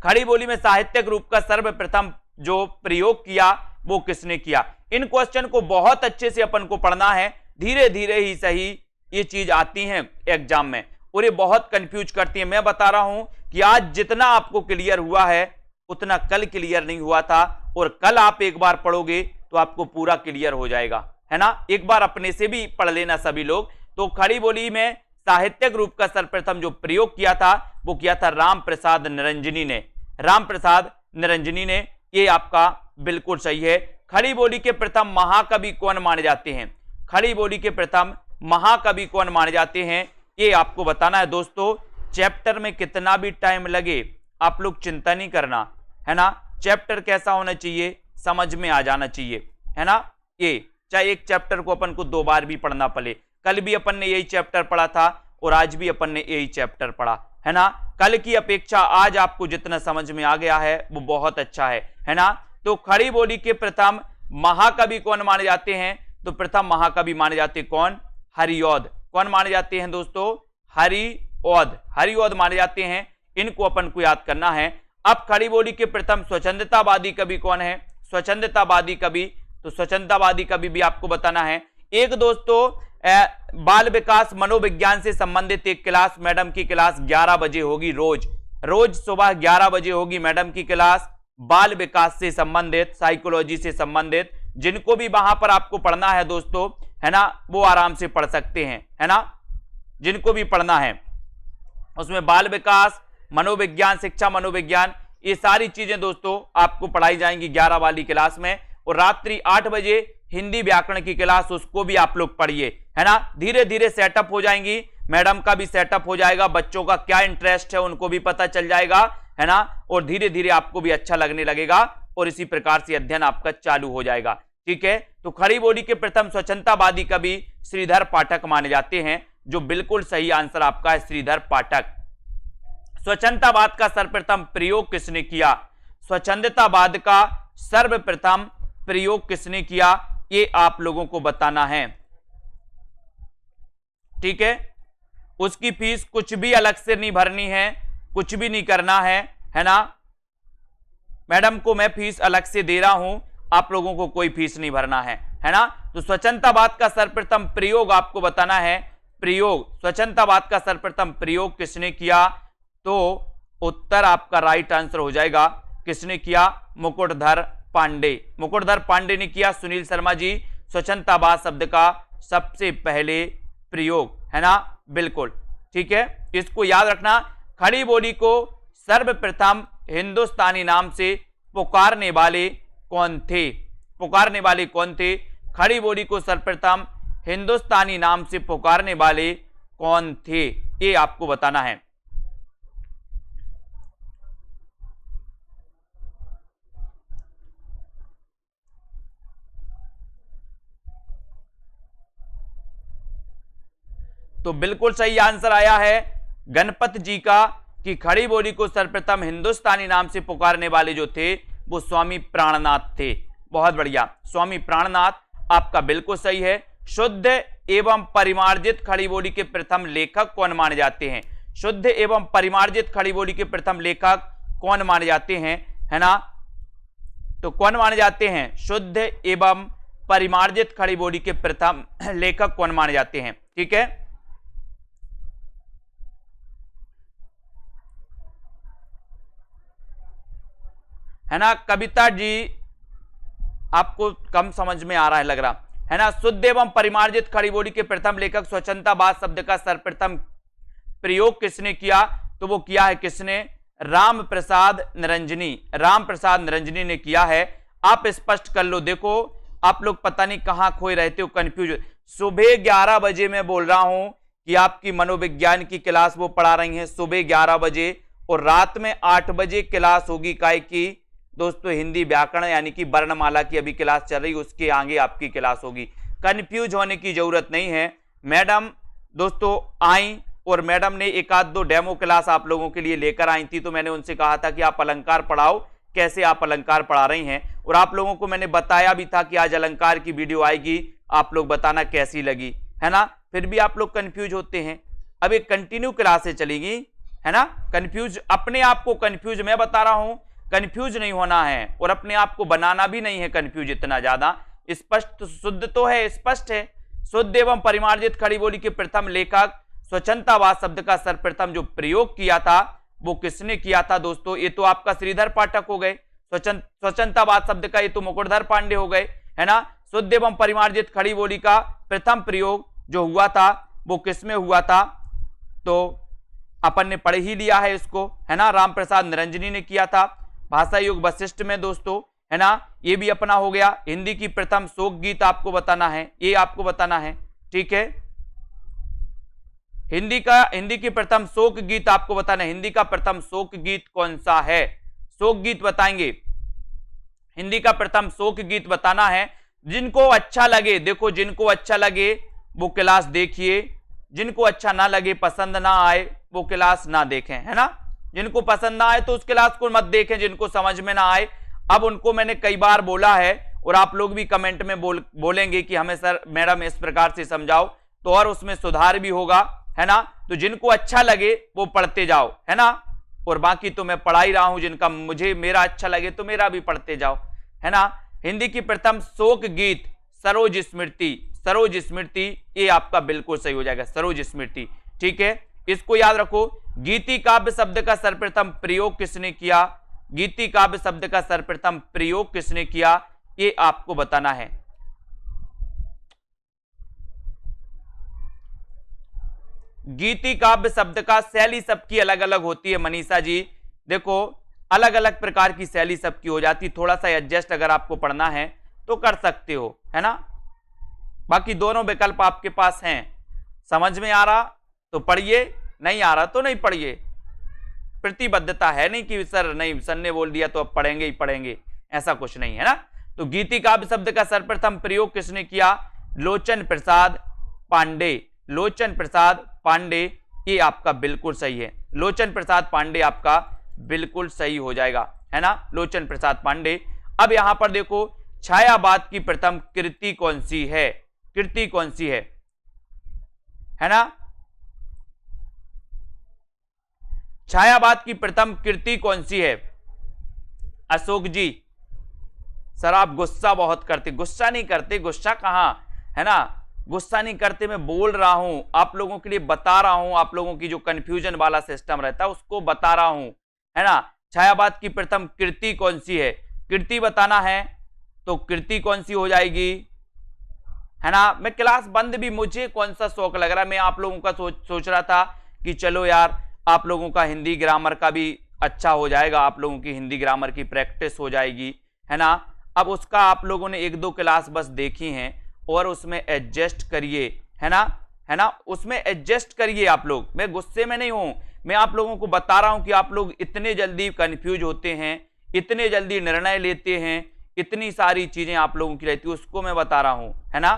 खड़ी बोली में साहित्यक रूप का सर्वप्रथम जो प्रयोग किया वो किसने किया। इन क्वेश्चन को बहुत अच्छे से अपन को पढ़ना है, धीरे धीरे ही सही ये चीज आती हैं एग्जाम में और ये बहुत कंफ्यूज करती है। मैं बता रहा हूं कि आज जितना आपको क्लियर हुआ है उतना कल क्लियर नहीं हुआ था, और कल आप एक बार पढ़ोगे तो आपको पूरा क्लियर हो जाएगा, है ना। एक बार अपने से भी पढ़ लेना सभी लोग। तो खड़ी बोली में साहित्यक रूप का सर्वप्रथम जो प्रयोग किया था वो किया था राम प्रसाद निरंजनी ने, राम प्रसाद निरंजनी ने। ये आपका बिल्कुल सही है। खड़ी बोली के प्रथम महाकवि कौन माने जाते हैं, खड़ी बोली के प्रथम महाकवि कौन माने जाते हैं, ये आपको बताना है दोस्तों। चैप्टर में कितना भी टाइम लगे आप लोग चिंता नहीं करना, है ना। चैप्टर कैसा होना चाहिए, समझ में आ जाना चाहिए, है ना। ये चाहे एक चैप्टर को अपन को 2 बार भी पढ़ना पड़े, कल भी अपन ने यही चैप्टर पढ़ा था और आज भी अपन ने यही चैप्टर पढ़ा, है ना। कल की अपेक्षा आज आपको जितना समझ में आ गया है वो बहुत अच्छा है ना। तो खड़ी बोली के प्रथम महाकवि कौन माने जाते हैं, तो प्रथम महाकवि माने जाते कौन, हरिऔध। कौन माने जाते हैं दोस्तों, हरिऔध, हरिऔध माने जाते हैं। इनको अपन को याद करना है। अब खड़ी बोली के प्रथम स्वच्छंदतावादी कवि कौन है, स्वच्छंदतावादी कवि, तो स्वच्छंदतावादी कवि भी आपको बताना है। एक दोस्तों बाल विकास मनोविज्ञान से संबंधित एक क्लास, मैडम की क्लास 11 बजे होगी, रोज सुबह 11 बजे होगी मैडम की क्लास, बाल विकास से संबंधित, साइकोलॉजी से संबंधित। जिनको भी वहां पर आपको पढ़ना है दोस्तों, है ना, वो आराम से पढ़ सकते हैं, है ना। जिनको भी पढ़ना है उसमें बाल विकास, मनोविज्ञान, शिक्षा मनोविज्ञान, ये सारी चीजें दोस्तों आपको पढ़ाई जाएंगी 11 वाली क्लास में। और रात्रि 8 बजे हिंदी व्याकरण की क्लास, उसको भी आप लोग पढ़िए, है ना। धीरे धीरे सेटअप हो जाएंगी, मैडम का भी सेटअप हो जाएगा, बच्चों का क्या इंटरेस्ट है उनको भी पता चल जाएगा, है ना। और धीरे धीरे आपको भी अच्छा लगने लगेगा और इसी प्रकार से अध्ययन आपका चालू हो जाएगा, ठीक है। तो खड़ी बोली के प्रथम स्वच्छंदतावादी कवि श्रीधर पाठक माने जाते हैं, जो बिल्कुल सही आंसर आपका है, श्रीधर पाठक। स्वच्छंदतावाद का सर्वप्रथम प्रयोग किसने किया, स्वच्छंदतावाद का सर्वप्रथम प्रयोग किसने किया, ये आप लोगों को बताना है, ठीक है। उसकी फीस कुछ भी अलग से नहीं भरनी है, कुछ भी नहीं करना है ना। मैडम को मैं फीस अलग से दे रहा हूं, आप लोगों को कोई फीस नहीं भरना है ना। तो स्वच्छंदतावाद का सर्वप्रथम प्रयोग आपको बताना है, प्रयोग, स्वच्छंदतावाद का सर्वप्रथम प्रयोग किसने किया, तो उत्तर आपका राइट आंसर हो जाएगा, किसने किया, मुकुटधर पांडे, मुकुटधर पांडे ने किया। सुनील शर्मा जी, स्वच्छंदतावाद शब्द का सबसे पहले प्रयोग, है ना, बिल्कुल ठीक है, इसको याद रखना। खड़ी बोली को सर्वप्रथम हिंदुस्तानी नाम से पुकारने वाले कौन थे, पुकारने वाले कौन थे, खड़ी बोली को सर्वप्रथम हिंदुस्तानी नाम से पुकारने वाले कौन थे, ये आपको बताना है। तो बिल्कुल सही आंसर आया है गणपत जी का, कि खड़ी बोली को सर्वप्रथम हिंदुस्तानी नाम से पुकारने वाले जो थे वो स्वामी प्राणनाथ थे। बहुत बढ़िया, स्वामी प्राणनाथ आपका बिल्कुल सही है। शुद्ध एवं परिमार्जित खड़ी बोली के प्रथम लेखक कौन माने जाते हैं, शुद्ध एवं परिमार्जित खड़ी बोली के प्रथम लेखक कौन माने जाते हैं, है ना। तो कौन माने जाते हैं, शुद्ध एवं परिमार्जित खड़ी बोली के प्रथम लेखक कौन माने जाते हैं, ठीक है। है ना, कविता जी आपको कम समझ में आ रहा है लग रहा है ना। शुद्ध एवं परिमार्जित खड़ी बोली के प्रथम लेखक स्वच्छंदतावाद शब्द का सर्वप्रथम प्रयोग किसने किया, तो वो किया है किसने, राम प्रसाद निरंजनी, राम प्रसाद निरंजनी ने किया है। आप स्पष्ट कर लो, देखो आप लोग पता नहीं कहां खोए रहते हो, कंफ्यूज। सुबह 11 बजे मैं बोल रहा हूं कि आपकी मनोविज्ञान की क्लास वो पढ़ा रही हैं सुबह 11 बजे, और रात में 8 बजे क्लास होगी काय की दोस्तों, हिंदी व्याकरण यानी कि वर्णमाला की अभी क्लास चल रही, उसके आगे आपकी क्लास होगी। कंफ्यूज होने की जरूरत नहीं है। मैडम दोस्तों आई और मैडम ने 1-2 डेमो क्लास आप लोगों के लिए लेकर आई थी, तो मैंने उनसे कहा था कि आप अलंकार पढ़ाओ, कैसे आप अलंकार पढ़ा रही हैं, और आप लोगों को मैंने बताया भी था कि आज अलंकार की वीडियो आएगी, आप लोग बताना कैसी लगी, है ना। फिर भी आप लोग कंफ्यूज होते हैं। अब एक कंटिन्यू क्लासेस चलेगी, है ना। कंफ्यूज, अपने आप को कंफ्यूज, मैं बता रहा हूं कंफ्यूज नहीं होना है और अपने आप को बनाना भी नहीं है कंफ्यूज इतना ज्यादा। स्पष्ट शुद्ध तो है, स्पष्ट है। शुद्ध एवं परिमार्जित खड़ी बोली के प्रथम लेखक स्वच्छंदतावाद शब्द का सर्वप्रथम जो प्रयोग किया था वो किसने किया था दोस्तों? ये तो आपका श्रीधर पाठक हो गए। स्वच्छंदतावाद शब्द का ये तो मुकुटधर पांडे हो गए, है ना। शुद्ध एवं परिमार्जित खड़ी बोली का प्रथम प्रयोग जो हुआ था वो किसमें हुआ था? तो अपन ने पढ़ ही लिया है इसको, है ना। रामप्रसाद निरंजनी ने किया था भाषा युग वशिष्ठ में दोस्तों, है ना। ये भी अपना हो गया। हिंदी की प्रथम शोक गीत आपको बताना है, ये आपको बताना है, ठीक है। हिंदी की प्रथम शोक गीत आपको बताना है। हिंदी का प्रथम शोक गीत कौन सा है? शोक गीत बताएंगे। हिंदी का प्रथम शोक गीत बताना है। जिनको अच्छा लगे, देखो जिनको अच्छा लगे वो क्लास देखिए, जिनको अच्छा ना लगे, पसंद ना आए, वो क्लास ना देखें, है ना। जिनको पसंद ना आए तो उस क्लास को मत देखें, जिनको समझ में ना आए। अब उनको मैंने कई बार बोला है और आप लोग भी कमेंट में बोलेंगे कि हमें सर मैडम इस प्रकार से समझाओ, तो और उसमें सुधार भी होगा, है ना। तो जिनको अच्छा लगे वो पढ़ते जाओ, है ना। और बाकी तो मैं पढ़ा ही रहा हूं, जिनका मेरा अच्छा लगे तो मेरा भी पढ़ते जाओ, है ना। हिंदी की प्रथम शोक गीत सरोज स्मृति, सरोज स्मृति, ये आपका बिल्कुल सही हो जाएगा, सरोज स्मृति, ठीक है। इसको याद रखो। गीति काव्य शब्द का सर्वप्रथम प्रयोग किसने किया? गीति काव्य शब्द का सर्वप्रथम प्रयोग किसने किया? ये आपको बताना है। गीति काव्य शब्द का शैली सबकी अलग अलग होती है मनीषा जी। देखो अलग अलग प्रकार की शैली सबकी हो जाती, थोड़ा सा एडजस्ट अगर आपको पढ़ना है तो कर सकते हो, है ना। बाकी दोनों विकल्प आपके पास हैं। समझ में आ रहा तो पढ़िए, नहीं आ रहा तो नहीं पढ़िए। प्रतिबद्धता है नहीं कि सर नहीं, सर ने बोल दिया तो अब पढ़ेंगे ही पढ़ेंगे, ऐसा कुछ नहीं है ना। तो गीति काव्य शब्द का सर्वप्रथम प्रयोग किसने किया? लोचन प्रसाद पांडे, लोचन प्रसाद पांडे, ये आपका बिल्कुल सही है। लोचन प्रसाद पांडे आपका बिल्कुल सही हो जाएगा, है ना, लोचन प्रसाद पांडे। अब यहां पर देखो छायावाद की प्रथम कृति कौन सी है? कृति कौन सी है ना। छायावाद की प्रथम कृति कौन सी है? अशोक जी, सर आप गुस्सा बहुत करते। गुस्सा नहीं करते, गुस्सा कहां, है ना, गुस्सा नहीं करते। मैं बोल रहा हूं, आप लोगों के लिए बता रहा हूं, आप लोगों की जो कंफ्यूजन वाला सिस्टम रहता है उसको बता रहा हूं, है ना। छायावाद की प्रथम कृति कौन सी है? कृति बताना है तो कृति कौन सी हो जाएगी, है ना। मैं क्लास बंद भी, मुझे कौन सा शौक लग रहा है, मैं आप लोगों का सोच रहा था कि चलो यार आप लोगों का हिंदी ग्रामर का भी अच्छा हो जाएगा, आप लोगों की हिंदी ग्रामर की प्रैक्टिस हो जाएगी, है ना। अब उसका आप लोगों ने 1-2 क्लास बस देखी हैं और उसमें एडजस्ट करिए, है ना, उसमें एडजस्ट करिए आप लोग। मैं गुस्से में नहीं हूं, मैं आप लोगों को बता रहा हूं कि आप लोग इतने जल्दी कंफ्यूज होते हैं, इतने जल्दी निर्णय लेते हैं, इतनी सारी चीजें आप लोगों की रहती है, उसको मैं बता रहा हूं, है ना,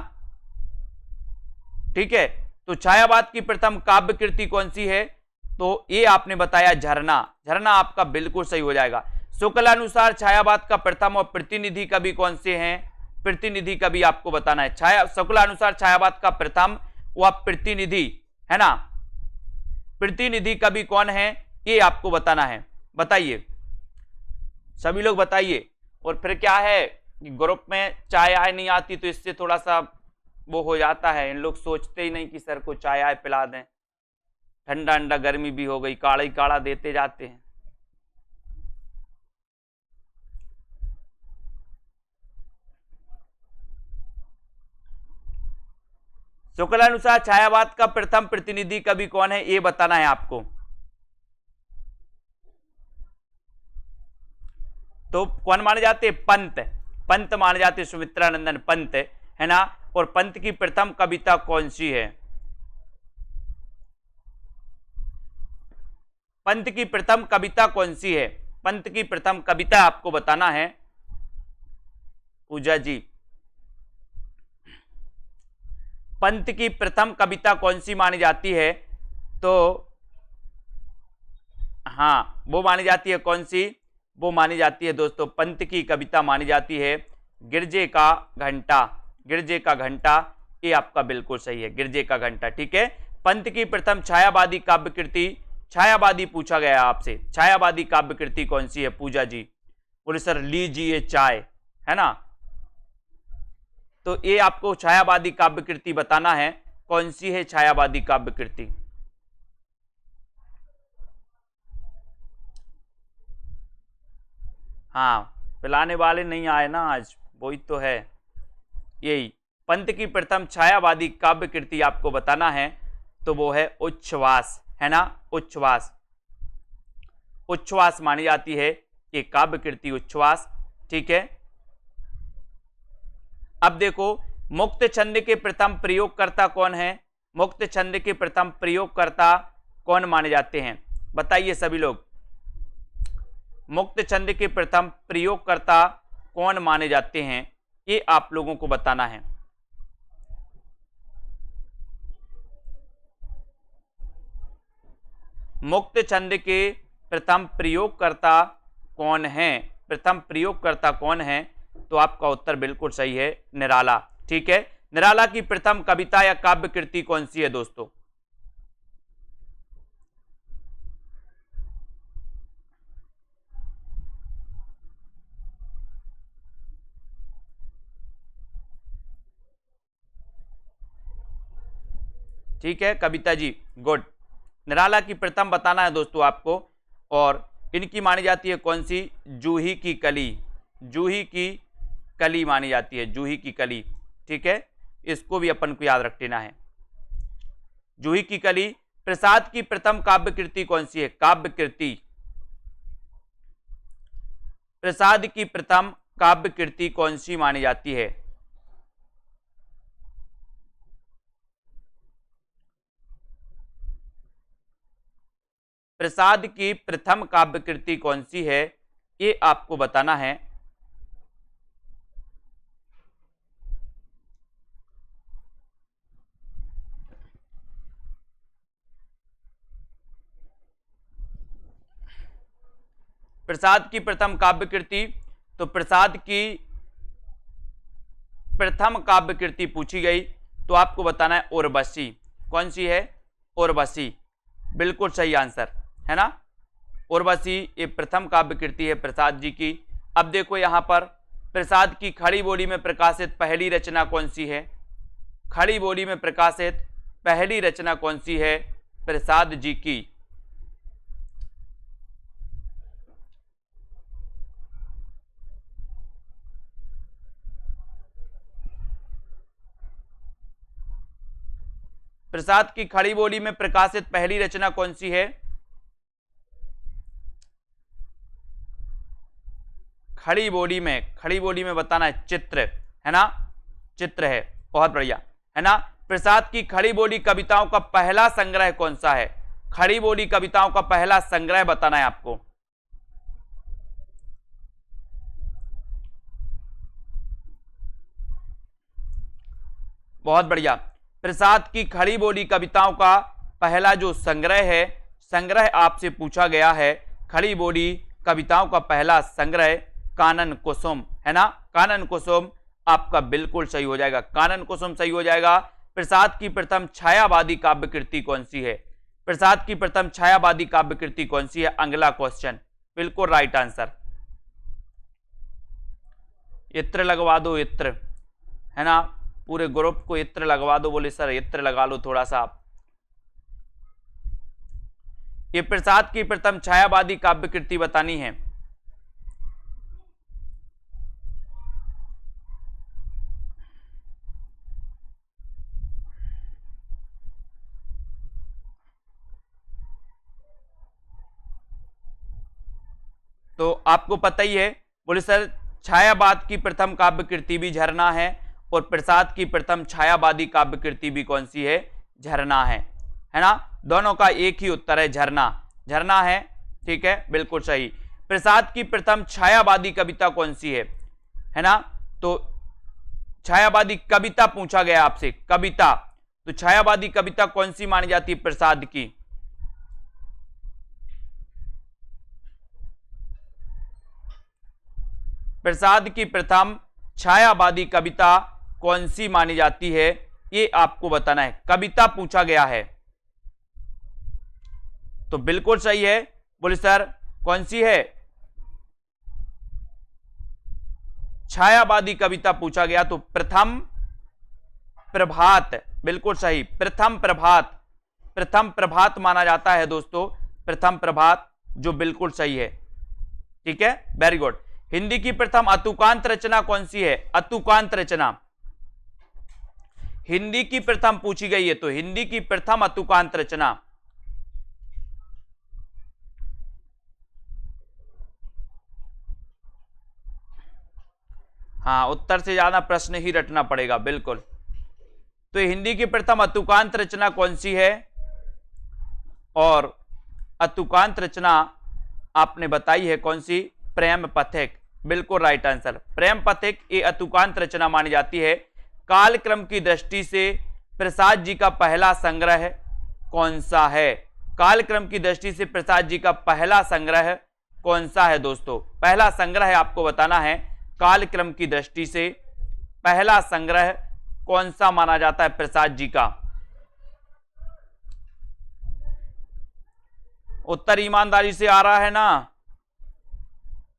ठीक है। तो छायावाद की प्रथम काव्य कृति कौन सी है? तो ये आपने बताया झरना, झरना आपका बिल्कुल सही हो जाएगा। शुक्लानुसार छायावाद का प्रथम और प्रतिनिधि कवि कौन से हैं? प्रतिनिधि कवि आपको बताना है। शुक्लानुसार छायावाद का प्रथम व प्रतिनिधि, है ना, प्रतिनिधि कवि कौन है ये आपको बताना है। बताइए, सभी लोग बताइए। और फिर क्या है कि ग्रुप में चाय आय नहीं आती तो इससे थोड़ा सा वो हो जाता है, इन लोग सोचते ही नहीं कि सर को चाय आय पिला दें। ठंडा ठंडा गर्मी भी हो गई, काढ़ा ही काढ़ा देते जाते हैं। शुक्लानुसार छायावाद का प्रथम प्रतिनिधि कवि कौन है ये बताना है आपको। तो कौन माने जाते? पंत, पंत माने जाते, सुमित्रानंदन पंत, है ना। और पंत की प्रथम कविता कौन सी है? पंत की प्रथम कविता कौन सी है? पंत की प्रथम कविता आपको बताना है पूजा जी। पंत की प्रथम कविता कौन सी मानी जाती है? तो हाँ, वो मानी जाती है कौन सी? वो मानी जाती है दोस्तों, पंत की कविता मानी जाती है गिरजे का घंटा। गिरजे का घंटा, ये आपका बिल्कुल सही है, गिरजे का घंटा। ठीक है, पंत की प्रथम छायावादी काव्य कृति, छायावादी पूछा गया आपसे, छायावादी काव्य कृति कौन सी है पूजा जी? बोले सर लीजिए चाय, है ना। तो ये आपको छायावादी काव्य कृति बताना है, कौन सी है छायावादी काव्य कृति? हाँ, पिलाने वाले नहीं आए ना आज, वही तो है। यही पंत की प्रथम छायावादी काव्य कृति आपको बताना है, तो वो है उच्छ्वास, है ना, उच्छ्वास। उच्छ्वास मानी जाती है ये काव्य कृति, उच्छ्वास। ठीक है, अब देखो मुक्त छंद के प्रथम प्रयोगकर्ता कौन है? मुक्त छंद के प्रथम प्रयोगकर्ता कौन माने जाते हैं? बताइए सभी लोग, मुक्त छंद के प्रथम प्रयोगकर्ता कौन माने जाते हैं? ये आप लोगों को बताना है। मुक्त छंद के प्रथम प्रयोगकर्ता कौन है? प्रथम प्रयोगकर्ता कौन है? तो आपका उत्तर बिल्कुल सही है, निराला। ठीक है, निराला की प्रथम कविता या काव्य कृति कौन सी है दोस्तों? ठीक है कविता जी, गुड। निराला की प्रथम बताना है दोस्तों आपको, और इनकी मानी जाती है कौन सी? जूही की कली, जूही की कली मानी जाती है, जूही की कली। ठीक है, इसको भी अपन को याद रख लेना है, जूही की कली। प्रसाद की प्रथम काव्य कृति कौन सी है? काव्य कृति, प्रसाद की प्रथम काव्य कृति कौन सी मानी जाती है? प्रसाद की प्रथम काव्य कृति कौन सी है, ये आपको बताना है। प्रसाद की प्रथम काव्य कृति, तो प्रसाद की प्रथम काव्य कृति पूछी गई तो आपको बताना है उर्वशी। कौन सी है? उर्वशी, बिल्कुल सही आंसर, है ना। उर्वशी ये प्रथम काव्य कृति है प्रसाद जी की। अब देखो यहां पर प्रसाद की खड़ी बोली में प्रकाशित पहली रचना कौन सी है? खड़ी बोली में प्रकाशित पहली रचना कौन सी है प्रसाद जी की? प्रसाद की खड़ी बोली में प्रकाशित पहली रचना कौन सी है? खड़ी बोली में बताना है चित्र, है ना, चित्र है, बहुत बढ़िया, है ना। प्रसाद की खड़ी बोली कविताओं का पहला संग्रह कौन सा है? खड़ी बोली कविताओं का पहला संग्रह बताना है आपको। बहुत बढ़िया, प्रसाद की खड़ी बोली कविताओं का पहला जो संग्रह है, संग्रह आपसे पूछा गया है, खड़ी बोली कविताओं का पहला संग्रह कानन कुसुम, है ना। कानन कुसुम आपका बिल्कुल सही हो जाएगा, कानन कुसुम सही हो जाएगा। प्रसाद की प्रथम छायावादी काव्य कृति कौन सी है? प्रसाद की प्रथम छायावादी काव्य कृति कौन सी है? अगला क्वेश्चन, बिल्कुल राइट आंसर। इत्र लगवा दो, इत्र, है ना, पूरे ग्रुप को इत्र लगवा दो। बोले सर इत्र लगा लो थोड़ा सा आप। ये प्रसाद की प्रथम छायावादी काव्य कृति बतानी है। तो आपको पता ही है, बोले सर छायावाद की प्रथम काव्य कृति भी झरना है, और प्रसाद की प्रथम छायावादी काव्य कृति भी कौन सी है? झरना है ना। दोनों का एक ही उत्तर है, झरना, झरना है। ठीक है, बिल्कुल सही। प्रसाद की प्रथम छायावादी कविता कौन सी है ना। तो छायावादी कविता पूछा गया आपसे, कविता, तो छायावादी कविता कौन सी मानी जाती है प्रसाद की? प्रसाद की प्रथम छायावादी कविता कौन सी मानी जाती है, ये आपको बताना है। कविता पूछा गया है तो बिल्कुल सही है। बोले सर कौन सी है? छायावादी कविता पूछा गया तो प्रथम प्रभात, बिल्कुल सही, प्रथम प्रभात, प्रथम प्रभात माना जाता है दोस्तों, प्रथम प्रभात, जो बिल्कुल सही है। ठीक है, वेरी गुड। हिंदी की प्रथम अतुकांत रचना कौन सी है? अतुकांत रचना हिंदी की प्रथम पूछी गई है तो हिंदी की प्रथम अतुकांत रचना, हाँ, उत्तर से ज्यादा प्रश्न ही रटना पड़ेगा, बिल्कुल। तो हिंदी की प्रथम अतुकांत रचना कौन सी है? और अतुकांत रचना आपने बताई है कौन सी? प्रेम पथिक, बिल्कुल राइट आंसर, प्रेम पथिक ये अतुकांत रचना मानी जाती है। कालक्रम की दृष्टि से प्रसाद जी का पहला संग्रह कौन सा है? कालक्रम की दृष्टि से प्रसाद जी का पहला संग्रह कौन सा है दोस्तों? पहला संग्रह आपको बताना है, कालक्रम की दृष्टि से पहला संग्रह कौन सा माना जाता है प्रसाद जी का? उत्तर ईमानदारी से आ रहा है ना?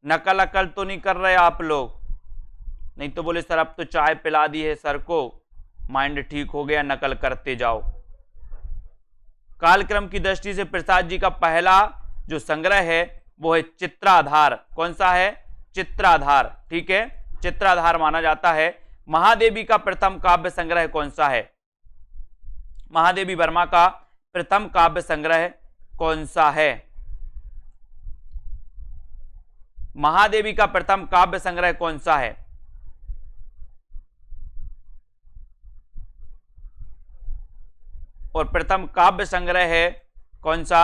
नकल अकल तो नहीं कर रहे आप लोग? नहीं तो बोले सर अब तो चाय पिला दी है सर को, माइंड ठीक हो गया, नकल करते जाओ। कालक्रम की दृष्टि से प्रसाद जी का पहला जो संग्रह है वो है चित्राधार। कौन सा है? चित्राधार। ठीक है, चित्राधार माना जाता है। महादेवी का प्रथम काव्य संग्रह कौन सा है? महादेवी वर्मा का प्रथम काव्य संग्रह कौन सा है? महादेवी का प्रथम काव्य संग्रह कौन सा है? और प्रथम काव्य संग्रह है कौन सा?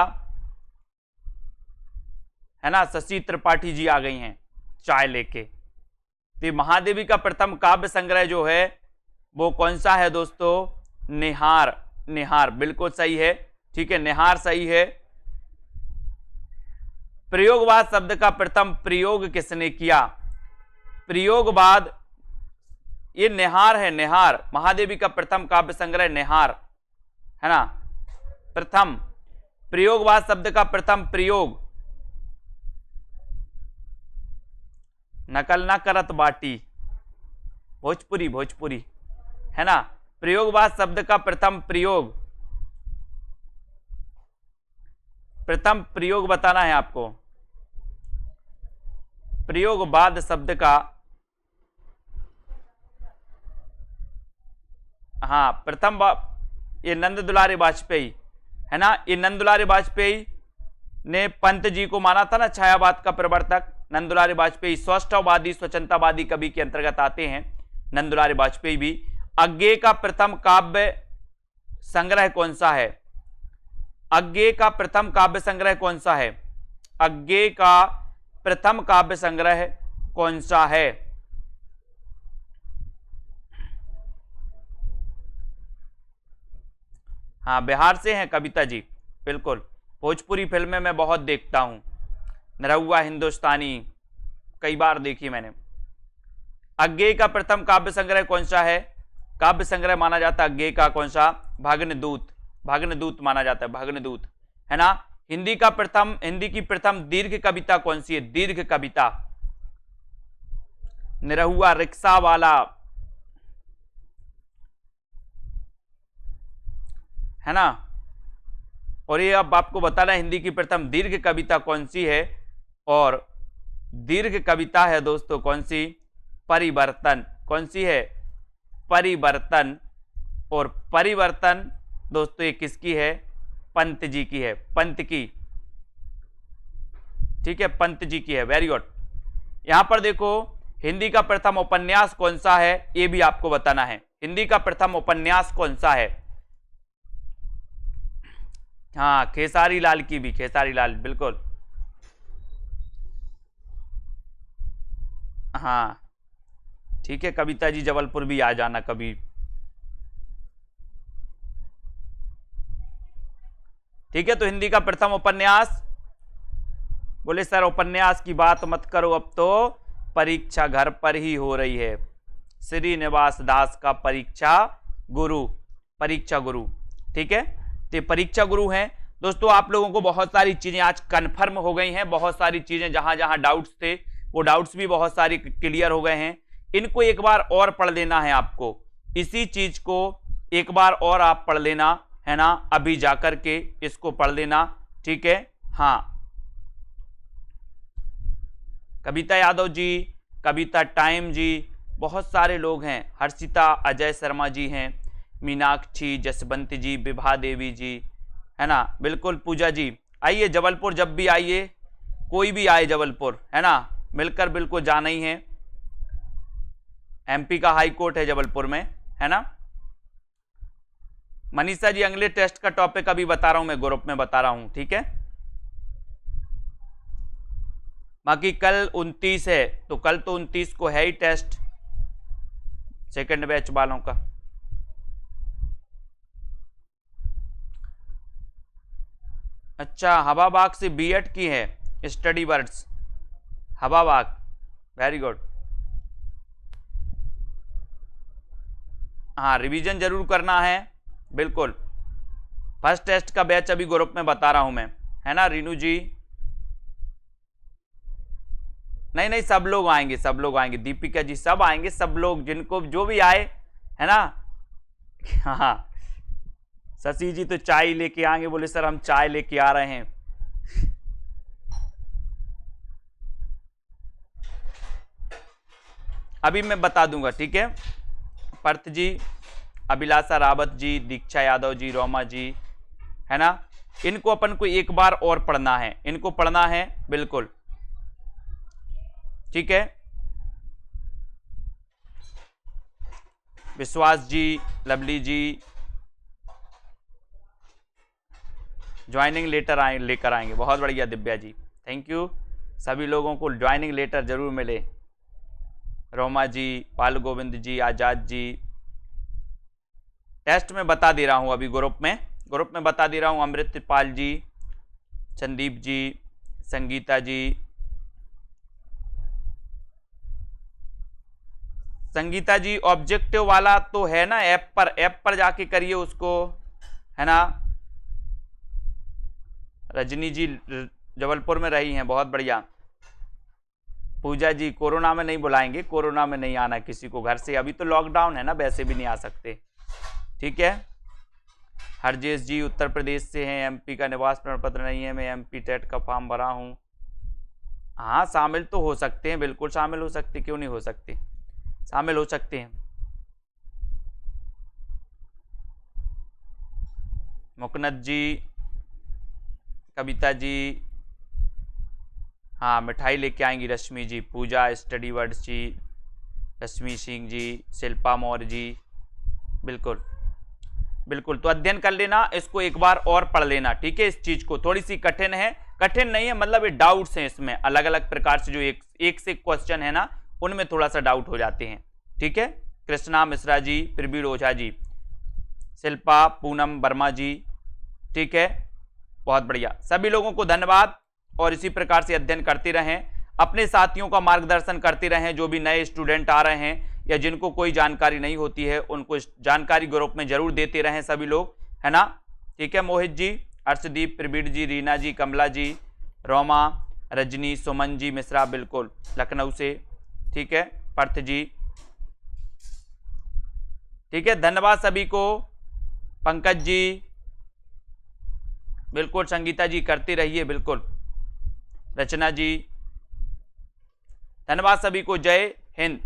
है ना, शशि त्रिपाठी जी आ गई हैं चाय लेके। तो महादेवी का प्रथम काव्य संग्रह जो है वो कौन सा है दोस्तों? निहार। निहार बिल्कुल सही है। ठीक है, निहार सही है। प्रयोगवाद शब्द का प्रथम प्रयोग किसने किया? प्रयोगवाद, ये निहार है, निहार। महादेवी का प्रथम काव्य संग्रह निहार है ना। प्रथम प्रयोगवाद शब्द का प्रथम प्रयोग, नकल ना करत बाटी, भोजपुरी भोजपुरी है ना। प्रयोगवाद शब्द का प्रथम प्रयोग, प्रथम प्रयोग बताना है आपको। प्रयोगवाद शब्द का, हाँ, प्रथम ये नंद दुलारे वाजपेयी है ना। ये नंद दुलारे वाजपेयी ने पंत जी को माना था ना छायावाद का प्रवर्तक। नंद दुलारे वाजपेयी स्वच्छतावादी, स्वच्छंदतावादी कवि के अंतर्गत आते हैं नंद दुलारे वाजपेयी भी। अज्ञेय का प्रथम काव्य संग्रह कौन सा है? अज्ञेय का प्रथम काव्य संग्रह कौन सा है? अज्ञेय का प्रथम काव्य संग्रह कौन सा है? हाँ, बिहार से हैं कविता जी, बिल्कुल। भोजपुरी फिल्में मैं बहुत देखता हूं, निरहुआ, हिंदुस्तानी कई बार देखी मैंने। अज्ञेय का प्रथम काव्य संग्रह कौन सा है? काव्य संग्रह माना जाता है अज्ञेय का कौन सा? भग्नदूत। भग्नदूत माना जाता है, भग्नदूत है ना। हिंदी की प्रथम दीर्घ कविता कौन सी है? दीर्घ कविता निरहुआ, रिक्शा वाला है ना। और ये अब आपको बताना है हिंदी की प्रथम दीर्घ कविता कौन सी है। और दीर्घ कविता है दोस्तों कौन सी? परिवर्तन। कौन सी है? परिवर्तन। और परिवर्तन दोस्तों ये किसकी है? पंत जी की है, पंत की। ठीक है, पंत जी की है, वेरी गुड। यहां पर देखो हिंदी का प्रथम उपन्यास कौन सा है, ये भी आपको बताना है। हिंदी का प्रथम उपन्यास कौन सा है? हाँ, खेसारी लाल की भी, खेसारी लाल, बिल्कुल। हाँ ठीक है, कविता जी जबलपुर भी आ जाना कभी। ठीक है, तो हिंदी का प्रथम उपन्यास, बोले सर उपन्यास की बात मत करो, अब तो परीक्षा घर पर ही हो रही है। श्रीनिवास दास का परीक्षा गुरु, ठीक है। तो परीक्षा गुरु हैं दोस्तों। आप लोगों को बहुत सारी चीजें आज कंफर्म हो गई हैं, बहुत सारी चीजें जहां जहां डाउट्स थे वो डाउट्स भी बहुत सारी क्लियर हो गए हैं। इनको एक बार और पढ़ लेना है आपको, इसी चीज को एक बार और आप पढ़ लेना है ना, अभी जाकर के इसको पढ़ लेना, ठीक है। हाँ, कविता यादव जी, कविता टाइम जी, बहुत सारे लोग हैं, हर्षिता अजय शर्मा जी हैं, मीनाक्षी जसवंत जी, विभा देवी जी, है ना, बिल्कुल। पूजा जी आइए जबलपुर, जब भी आइए, कोई भी आए जबलपुर, है ना, मिलकर बिल्कुल जाना ही है। एमपी का हाई कोर्ट है जबलपुर में, है ना। मनीषा जी अगले टेस्ट का टॉपिक अभी बता रहा हूं मैं, ग्रुप में बता रहा हूं, ठीक है। बाकी कल 29 है, तो कल तो 29 को है ही टेस्ट सेकंड बैच वालों का। अच्छा, हवाबाग से बीएड की है, स्टडी वर्ड्स हवाबाग, वेरी गुड। हाँ, रिवीजन जरूर करना है, बिल्कुल। फर्स्ट टेस्ट का बैच अभी ग्रुप में बता रहा हूं मैं, है ना। रीनू जी, नहीं सब लोग आएंगे, सब लोग आएंगे। दीपिका जी, सब आएंगे, सब लोग जिनको जो भी आए, है ना। हाँ, शशि जी तो चाय लेके आएंगे, बोले सर हम चाय लेके आ रहे हैं। अभी मैं बता दूंगा, ठीक है। पर्थ जी, अभिलाषा रावत जी, दीक्षा यादव जी, रोमा जी, है ना। इनको अपन को एक बार और पढ़ना है, इनको पढ़ना है, बिल्कुल, ठीक है। विश्वास जी, लवली जी, ज्वाइनिंग लेटर लेकर आएंगे, बहुत बढ़िया। Divya ji, thank you. सभी लोगों को ज्वाइनिंग लेटर जरूर मिले। रोमा जी, पाल गोविंद जी, आजाद जी, टेस्ट में बता दे रहा हूं, अभी ग्रुप में बता दे रहा हूं। अमृतपाल जी, संदीप जी, संगीता जी, संगीता जी ऑब्जेक्टिव वाला तो है ना, ऐप पर जाके करिए उसको, है ना। रजनी जी जबलपुर में रही हैं, बहुत बढ़िया। पूजा जी, कोरोना में नहीं बुलाएंगे, कोरोना में नहीं आना किसी को घर से, अभी तो लॉकडाउन है ना, वैसे भी नहीं आ सकते, ठीक है। हरजेश जी उत्तर प्रदेश से हैं, एमपी का निवास प्रमाण पत्र नहीं है, मैं एमपी टेट का फॉर्म भरा हूं। हाँ, शामिल तो हो सकते हैं, बिल्कुल शामिल हो सकते, क्यों नहीं हो सकते, शामिल हो सकते हैं। मुकनद जी, कविता जी, हाँ, मिठाई लेके आएंगी रश्मि जी। पूजा स्टडी वर्ड्स जी, रश्मि सिंह जी, शिल्पा मौर्य जी, बिल्कुल बिल्कुल। तो अध्ययन कर लेना, इसको एक बार और पढ़ लेना, ठीक है। इस चीज को थोड़ी सी कठिन है, कठिन नहीं है, मतलब ये डाउट्स हैं इसमें, अलग अलग प्रकार से जो एक से क्वेश्चन है ना, उनमें थोड़ा सा डाउट हो जाते हैं, ठीक है। कृष्णा मिश्रा जी, प्रवीण ओझा जी, शिल्पा पूनम वर्मा जी, ठीक है, बहुत बढ़िया। सभी लोगों को धन्यवाद, और इसी प्रकार से अध्ययन करते रहें, अपने साथियों का मार्गदर्शन करते रहें, जो भी नए स्टूडेंट आ रहे हैं या जिनको कोई जानकारी नहीं होती है, उनको जानकारी ग्रुप में जरूर देते रहें सभी लोग, है ना, ठीक है। मोहित जी, अर्शदीप, प्रवीण जी, रीना जी, कमला जी, रोमा, रजनी, सुमन जी मिश्रा, बिल्कुल लखनऊ से, ठीक है। पर्थ जी, ठीक है, धन्यवाद सभी को। पंकज जी, बिल्कुल। संगीता जी, करते रहिए, बिल्कुल। रचना जी, धन्यवाद सभी को। जय हिंद।